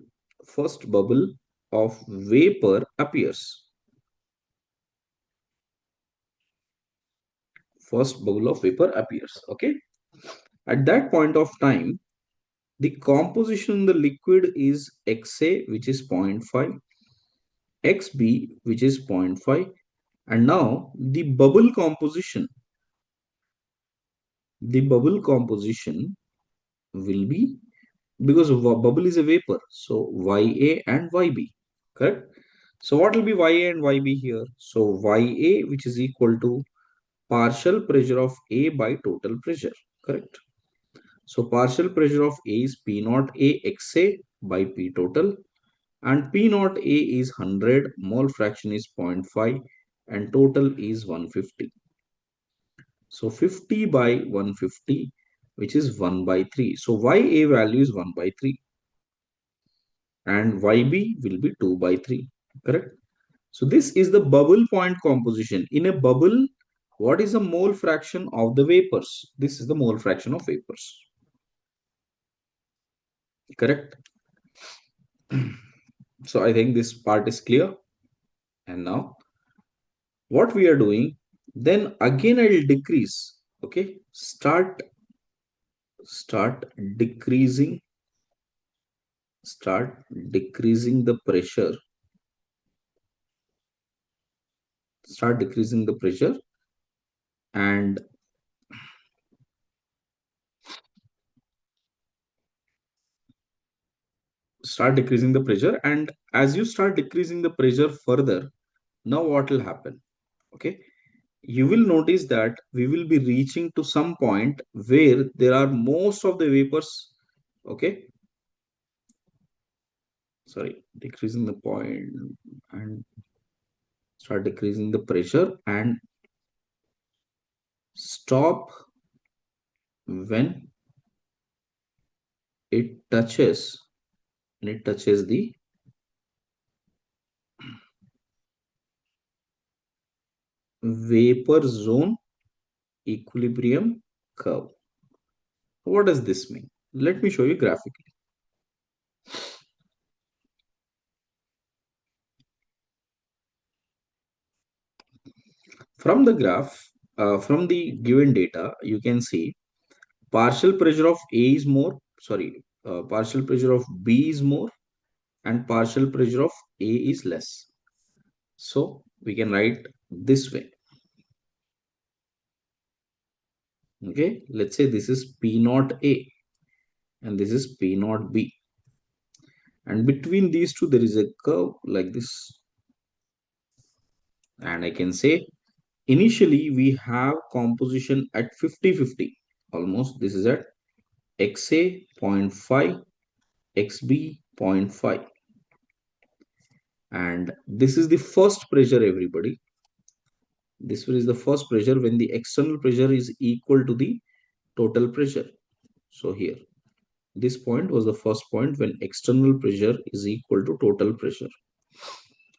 first bubble of vapor appears. First bubble of vapor appears. Okay. At that point of time, the composition in the liquid is XA, which is zero point 0.5, XB, which is zero point 0.5, and now the bubble composition will be, because bubble is a vapor, so YA and YB, correct? So what will be YA and YB here? So YA, which is equal to partial pressure of A by total pressure, correct? So partial pressure of A is P naught A XA by P total, and P naught A is 100, mole fraction is zero point 0.5, and total is 150. So 50 by 150, which is 1 by 3. So YA value is 1 by 3, and YB will be 2 by 3, correct? So this is the bubble point composition. In a bubble, what is the mole fraction of the vapors? This is the mole fraction of vapors, correct? So I think this part is clear. And now what we are doing, then again I will decrease. Okay, start decreasing, start decreasing the pressure, start decreasing the pressure, and start decreasing the pressure. And as you start decreasing the pressure further, now what will happen? Okay, you will notice that we will be reaching to some point where there are most of the vapors. Okay, sorry, decreasing the point and start decreasing the pressure and stop when it touches, the vapor zone equilibrium curve. What does this mean? Let me show you graphically. From the graph, from the given data, you can see partial pressure of A is more, sorry, partial pressure of B is more, and partial pressure of A is less. So we can write this way. Okay, let's say this is P naught A and this is P naught B. And between these two, there is a curve like this. And I can say initially we have composition at 50-50. Almost this is at XA zero point 0.5, XB zero point 0.5. And this is the first pressure, everybody. This is the first pressure when the external pressure is equal to the total pressure. So here, this point was the first point when external pressure is equal to total pressure.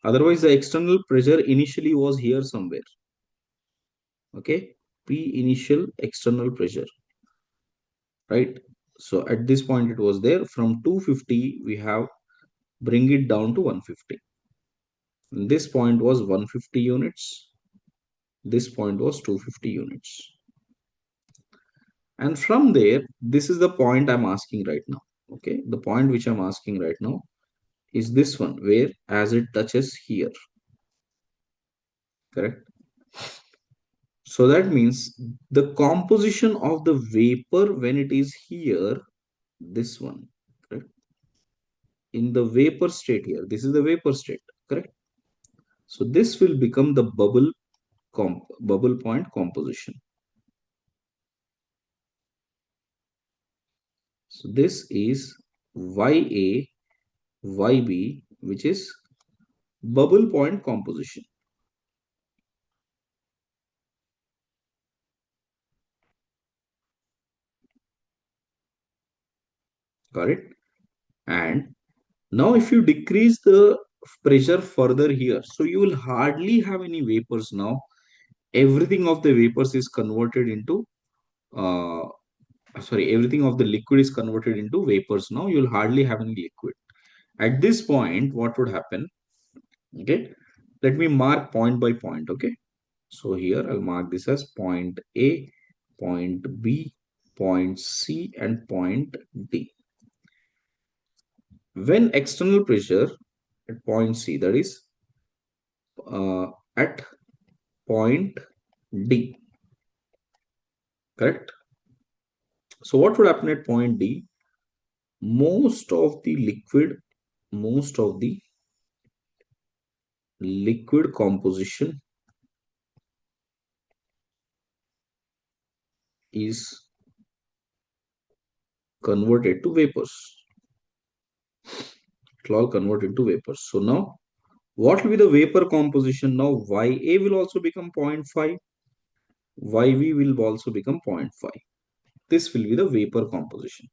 Otherwise, the external pressure initially was here somewhere. Okay, P initial external pressure, right? So at this point it was there. From 250, we have bring it down to 150. And this point was 150 units. This point was 250 units. And from there, this is the point I'm asking right now. Okay, the point which I'm asking right now is this one, where as it touches here, correct? So that means the composition of the vapor when it is here, this one, correct? In the vapor state here, this is the vapor state, correct? So this will become the bubble point composition. So this is YA, YB, which is bubble point composition. Got it? And now if you decrease the pressure further here, so you will hardly have any vapors now. Everything of the vapors is converted into, uh, sorry, everything of the liquid is converted into vapors now. You will hardly have any liquid. At this point, what would happen? Okay, let me mark point by point. Okay, so here I'll mark this as point A, point B, point C, and point D. When external pressure at point C, that is at point D, correct? So what would happen at point D? Most of the liquid, most of the liquid composition is converted to vapors. It will all convert into vapors. So now, what will be the vapor composition? Now, YA will also become zero point 0.5. YV will also become zero point 0.5. This will be the vapor composition.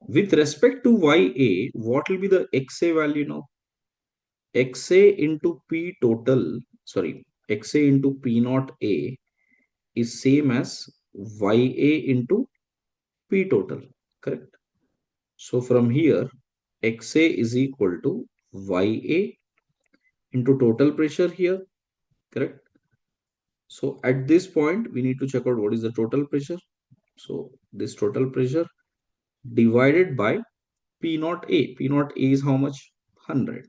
With respect to YA, what will be the XA value now? XA into P total, sorry, XA into P naught A is same as YA into P total, correct? So from here, XA is equal to YA into total pressure here, correct? So at this point, we need to check out what is the total pressure. So this total pressure divided by P naught A. P naught A is how much? 100.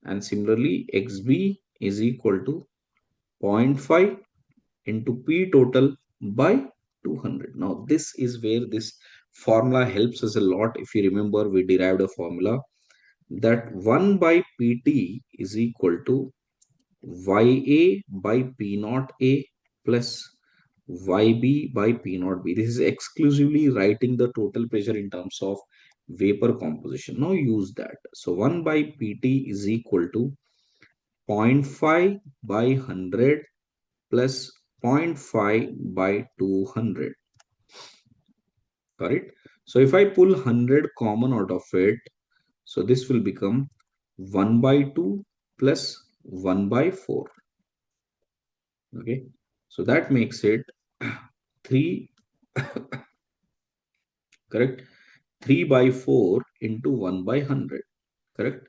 And similarly, XB is equal to zero point 0.5 into P total by 200. Now, this is where this formula helps us a lot. If you remember, we derived a formula that 1 by Pt is equal to Ya by P naught A plus Yb by P naught B. This is exclusively writing the total pressure in terms of vapor composition. Now use that. So 1 by Pt is equal to zero point 0.5 by 100 plus zero point 0.5 by 200. Correct? So if I pull 100 common out of it, so this will become 1 by 2 plus 1 by 4. Okay. So that makes it 3, correct? 3 by 4 into 1 by 100, correct?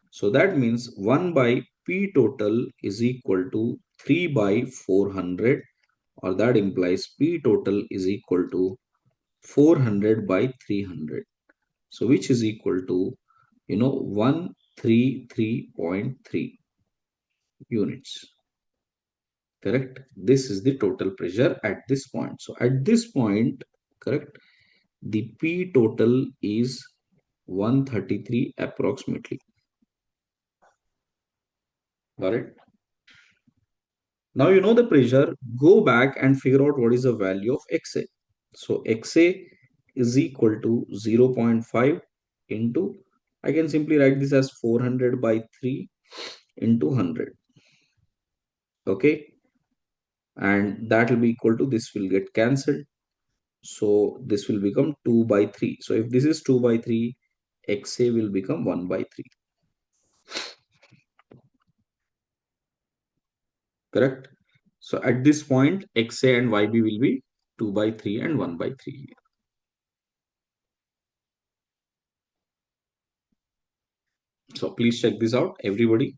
So that means 1 by P total is equal to 3 by 400, or that implies P total is equal to 400 by 300. So which is equal to, 133.3 units, correct? This is the total pressure at this point. So at this point, correct, the P total is 133 approximately. Got it? Now you know the pressure, go back and figure out what is the value of XA. So XA is equal to 0 0.5 into, I can simply write this as 400 by 3 into 100. Okay. And that will be equal to, this will get cancelled. So this will become 2 by 3. So if this is 2 by 3, XA will become 1 by 3. Correct? So at this point, XA and YB will be 2 by 3 and 1 by 3. So please check this out, everybody.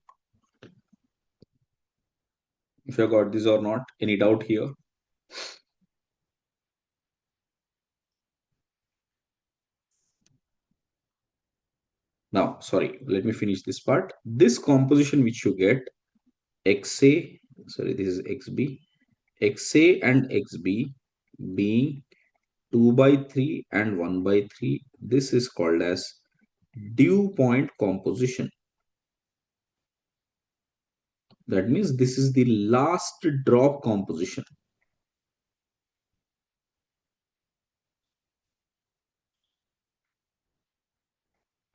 If you got this or not, any doubt here? Now, sorry, let me finish this part. This composition which you get, XA, sorry, this is XB, XA and XB being 2 by 3 and 1 by 3. This is called as dew point composition. That means this is the last drop composition.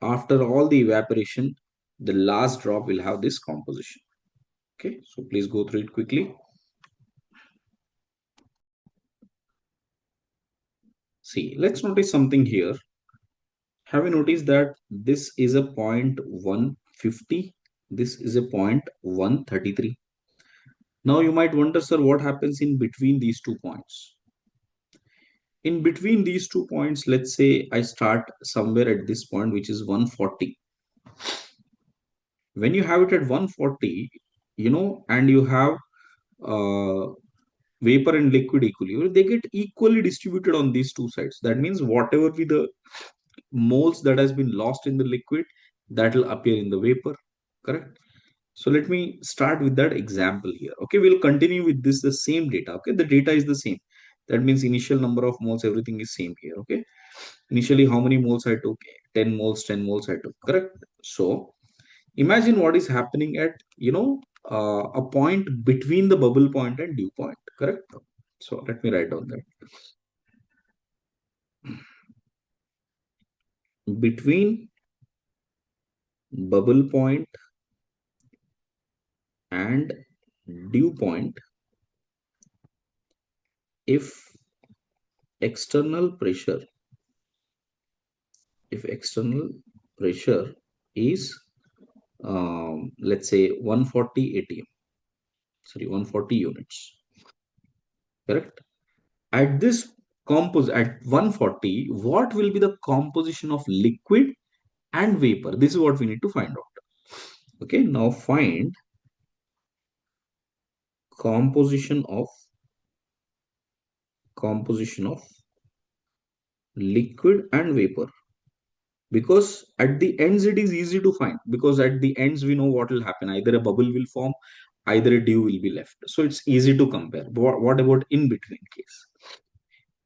After all the evaporation, the last drop will have this composition. Okay, so please go through it quickly. See, let's notice something here. Have you noticed that this is a point 150? This is a point 133. Now you might wonder, sir, what happens in between these 2 points? In between these 2 points, let's say I start somewhere at this point, which is 140. When you have it at 140, and you have uh, vapor and liquid equally, they get equally distributed on these two sides. That means whatever be the moles that has been lost in the liquid, that will appear in the vapor, correct? So let me start with that example here. Okay, we'll continue with this, the same data. Okay, the data is the same. That means initial number of moles, everything is same here. Okay, initially how many moles I took? 10 moles, 10 moles I took, correct? So imagine what is happening at, a point between the bubble point and dew point, correct? So let me write down that. Between bubble point and dew point, if external pressure, if external pressure is, let's say 140 atm, sorry, 140 units, correct? At this at 140, what will be the composition of liquid and vapor? This is what we need to find out. Okay, now find composition of liquid and vapor, because at the ends it is easy to find, because at the ends we know what will happen: either a bubble will form, either a dew will be left, so it's easy to compare. But what about in between case?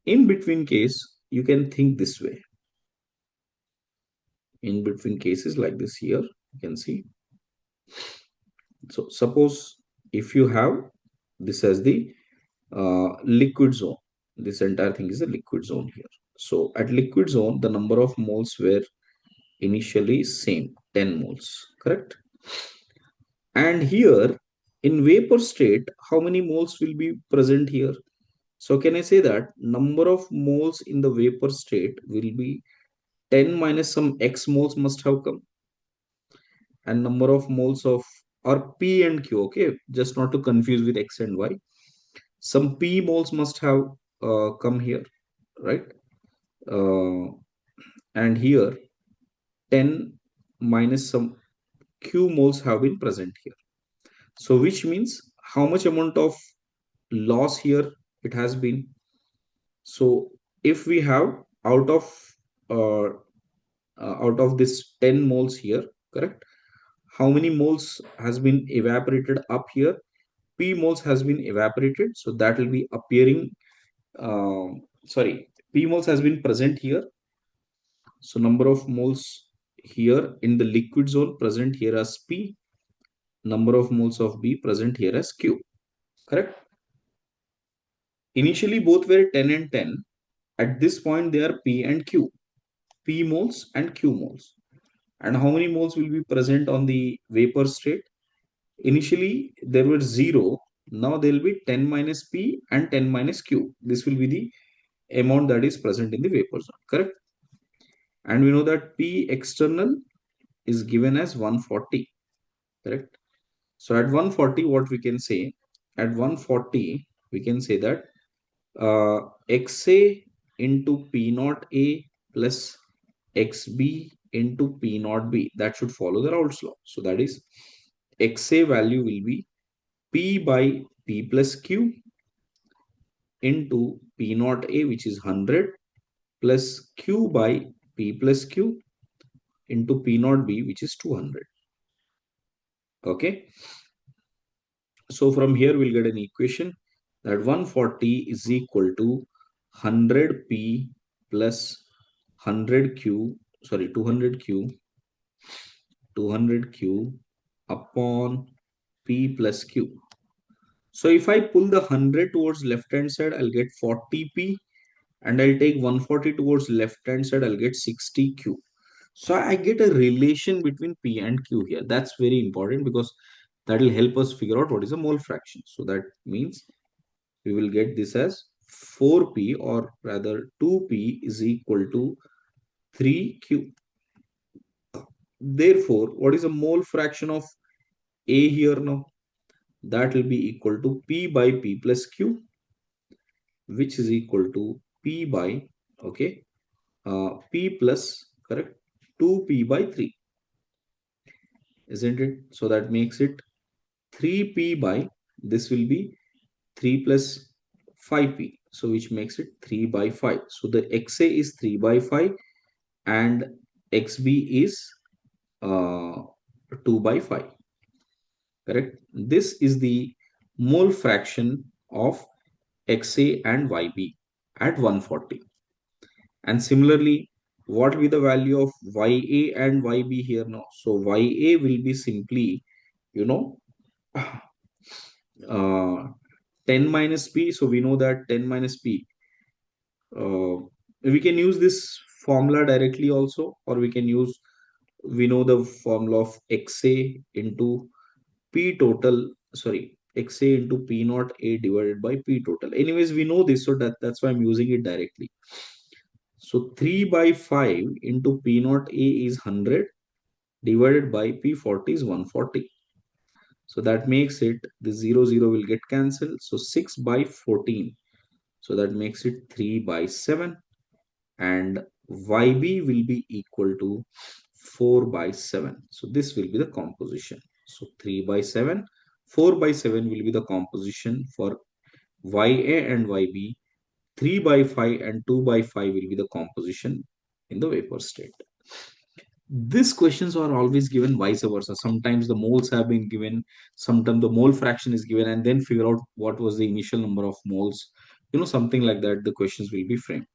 In between case, you can think this way. In between cases like this, here you can see. So suppose if you have this as the liquid zone, this entire thing is a liquid zone here. So at liquid zone, the number of moles were initially same, 10 moles, correct? And here in vapor state, how many moles will be present here? So can I say that number of moles in the vapor state will be 10 minus some x moles must have come, and number of moles of, or p and q, okay, just not to confuse with x and y, some p moles must have come here, right? uh, and here 10 minus some q moles have been present here. So which means how much amount of loss here it has been. So if we have out of uh, this 10 moles here, correct, how many moles has been evaporated up here? P moles has been evaporated, so that will be appearing, sorry, P moles has been present here. So number of moles here in the liquid zone present here as P, number of moles of B present here as Q, correct? Initially both were 10 and 10. At this point they are P and Q, P moles and Q moles. And how many moles will be present on the vapor state? Initially there were 0, now there will be 10 minus P and 10 minus Q. This will be the amount that is present in the vapor zone, correct? And we know that P external is given as 140, correct? So at 140, what we can say, at 140, we can say that XA into P naught A plus XB into P naught B, that should follow the Raoult's law. So that is XA value will be P by P plus Q into P naught A, which is 100, plus Q by P plus Q into P naught B, which is 200. Okay. So from here we'll get an equation. That 140 is equal to 100p plus 100q, sorry, 200q upon p plus q. So if I pull the 100 towards left hand side, I'll get 40p, and I'll take 140 towards left hand side, I'll get 60q. So I get a relation between P and Q here. That's very important because that will help us figure out what is a mole fraction. So that means we will get this as 4P, or rather 2P is equal to 3Q. Therefore, what is a mole fraction of A here now? That will be equal to P by P plus Q, which is equal to P by, okay, P plus, correct, 2P by 3, isn't it? So that makes it 3P by, this will be 3 plus 5P. So which makes it 3 by 5. So the XA is 3 by 5 and XB is uh, 2 by 5. Correct? This is the mole fraction of XA and YB at 140. And similarly, what will be the value of YA and YB here now? So YA will be simply, you know, uh, 10 minus P. So we know that 10 minus P, uh, we can use this formula directly also, or we can use, we know the formula of XA into P total, sorry, XA into P naught A divided by P total. Anyways, we know this, so that's why I'm using it directly. So 3 by 5 into P naught A is 100 divided by P40 is 140. So that makes it, the 0 will get cancelled. So 6 by 14. So that makes it 3 by 7. And YB will be equal to 4 by 7. So this will be the composition. So 3 by 7, 4 by 7 will be the composition for YA and YB. 3 by 5 and 2 by 5 will be the composition in the vapor state. These questions are always given vice versa. Sometimes the moles have been given, sometimes the mole fraction is given, and then figure out what was the initial number of moles. Something like that, the questions will be framed.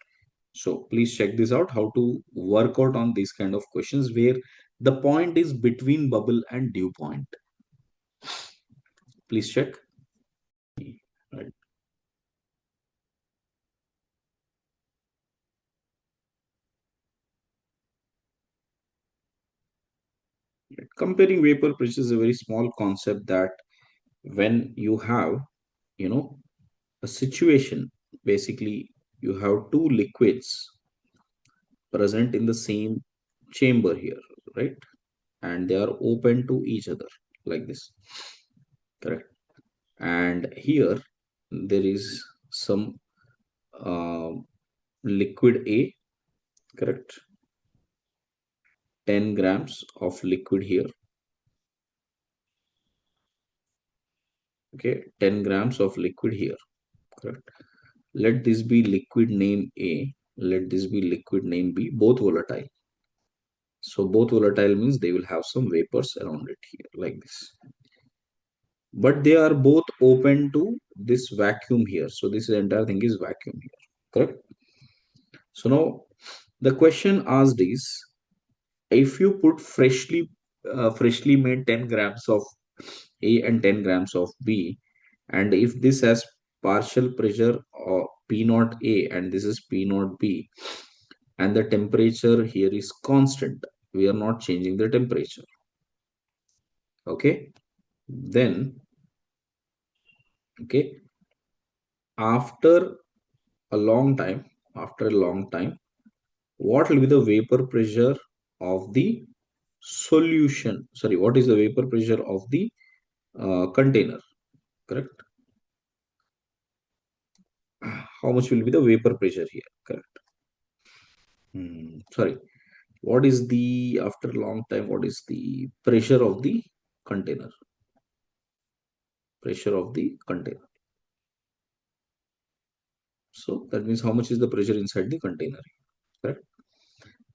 So please check this out, how to work out on these kind of questions where the point is between bubble and dew point. Please check. Right. Comparing vapor pressure is a very small concept that when you have, you know, a situation, basically you have two liquids present in the same chamber here, right? And they are open to each other like this, correct? And here there is some uh, liquid A, correct? 10 grams of liquid here, okay? 10 grams of liquid here, correct? Let this be liquid name A, let this be liquid name B, both volatile. So both volatile means they will have some vapors around it here like this. But they are both open to this vacuum here. So this entire thing is vacuum here, correct? So now the question asked is, if you put freshly made 10 grams of A and 10 grams of B, and if this has partial pressure of P naught A and this is P naught B, and the temperature here is constant, we are not changing the temperature, okay? Then, okay, after a long time, after a long time, what will be the vapor pressure of the solution? Sorry, what is the vapor pressure of the container? Correct. How much will be the vapor pressure here? Correct. Sorry. What is the, after a long time, what is the pressure of the container? Pressure of the container. So that means how much is the pressure inside the container? Correct.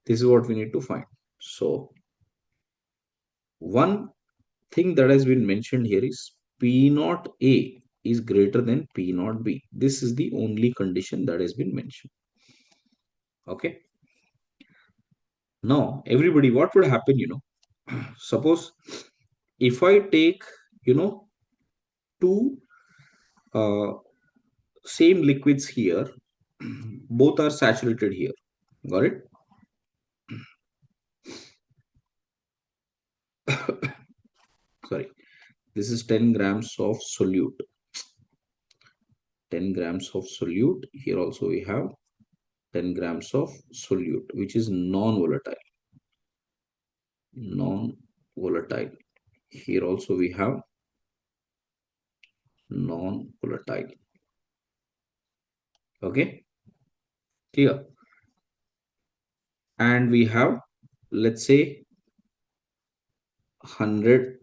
This is what we need to find. So one thing that has been mentioned here is P naught A is greater than P naught B. This is the only condition that has been mentioned. Okay. Now, everybody, what would happen, suppose if I take, two uh, same liquids here, both are saturated here. Got it? Sorry. This is 10 grams of solute. 10 grams of solute. Here also we have 10 grams of solute, which is non-volatile. Non-volatile. Here also we have non-volatile. Okay, clear. And we have, let's say, 100.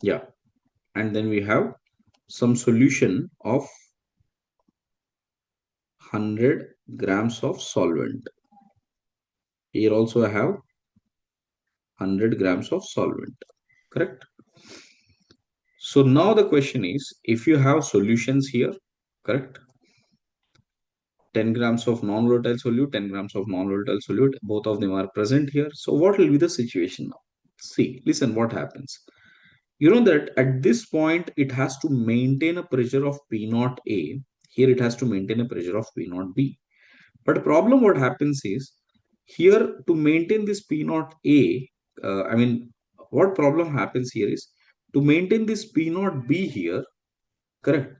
Yeah. And then we have some solution of 100 grams of solvent. Here also I have 100 grams of solvent. Correct? So now the question is, if you have solutions here, correct? 10 grams of non-volatile solute, 10 grams of non-volatile solute, both of them are present here. So what will be the situation now? See, listen what happens. You know that at this point, it has to maintain a pressure of P naught A. Here it has to maintain a pressure of P naught B. But the problem what happens is, here to maintain this P naught A, what problem happens here is, to maintain this P naught B here, correct?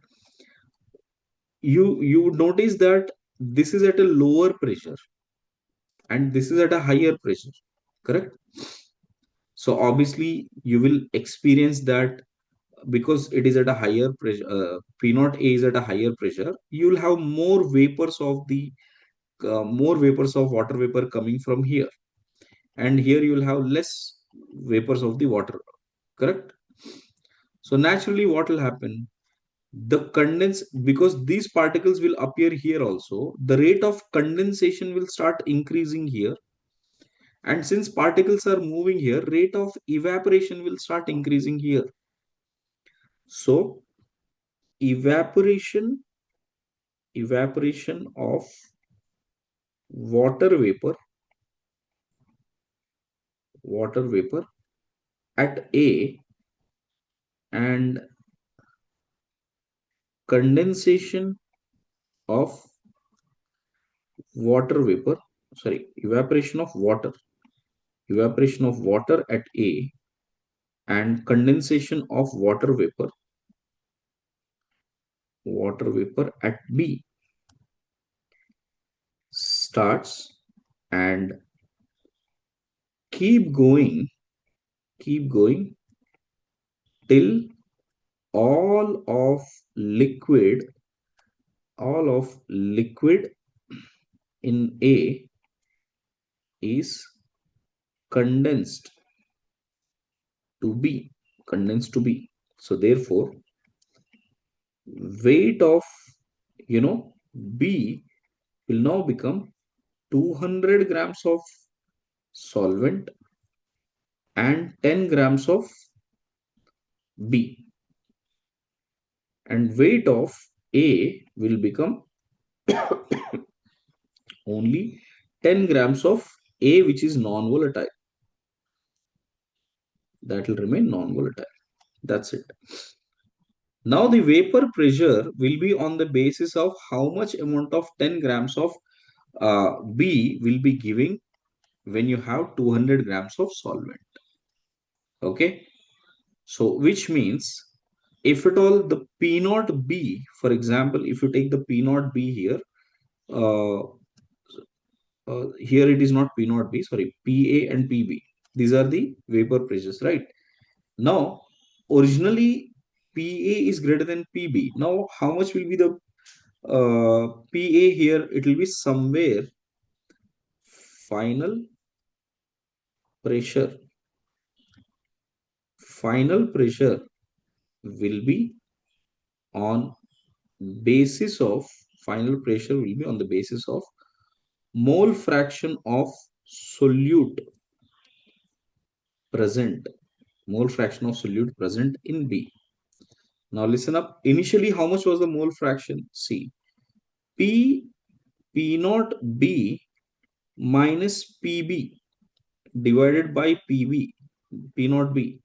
You would notice that this is at a lower pressure and this is at a higher pressure, correct? So obviously you will experience that because it is at a higher pressure, P naught A is at a higher pressure, you will have more vapors of water vapor coming from here, and here you will have less vapors of the water, correct? So naturally what will happen, the condense, because these particles will appear here also, the rate of condensation will start increasing here, and since particles are moving here, rate of evaporation will start increasing here. So evaporation of water vapor at A, and condensation of water vapor, sorry, evaporation of water at A and condensation of water vapor at B starts, and keep going till all of liquid all of liquid in A is condensed to B, so therefore weight of, you know B will now become 200 grams of solvent and 10 grams of B, and weight of A will become only 10 grams of A, which is non-volatile. That will remain non-volatile. That's it. Now the vapor pressure will be on the basis of how much amount of 10 grams of B will be giving when you have 200 grams of solvent. Okay. So which means, if at all the P naught B, for example, if you take the P naught B here, uh, here it is not P naught B, sorry, PA and PB. These are the vapor pressures, right? Now, originally PA is greater than PB. Now, how much will be the PA here? It will be somewhere final pressure. Final pressure will be on basis of final pressure will be on the basis of mole fraction of solute present, mole fraction of solute present in B. Now listen up. Initially, how much was the mole fraction? See, P P naught B minus PB divided by PB, P naught B.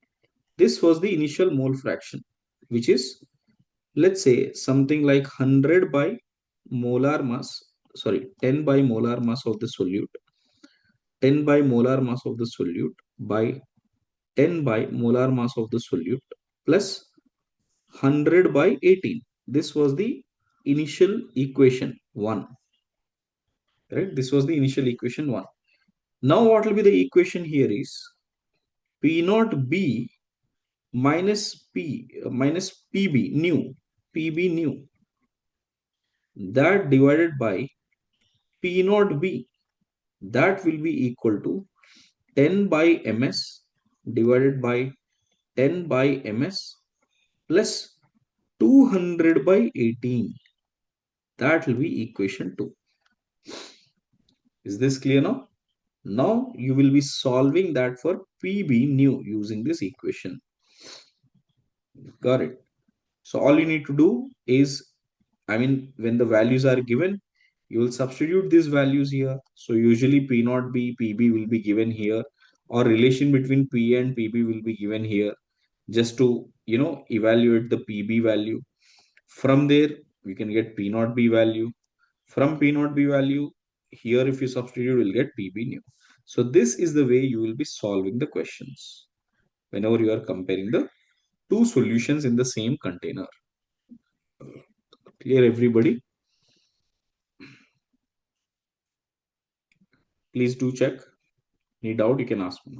This was the initial mole fraction, which is, let's say, something like 100 by molar mass, sorry, 10 by molar mass of the solute, 10 by molar mass of the solute by 10 by molar mass of the solute plus 100 by 18. This was the initial equation 1. Right? This was the initial equation 1. Now what will be the equation here is P naught B minus P minus PB new, PB new, that divided by P naught B, that will be equal to 10 by ms divided by 10 by ms plus 200 by 18. That will be equation 2. Is this clear now? Now you will be solving that for PB new using this equation. Got it? So all you need to do is, I mean, when the values are given, you will substitute these values here. So usually P naught B, PB will be given here, or relation between P and PB will be given here, just to, evaluate the PB value. From there, we can get P naught B value. From P naught B value, here if you substitute, you will get PB new. So this is the way you will be solving the questions whenever you are comparing the two solutions in the same container. Clear, everybody? Please do check. Any doubt, you can ask me.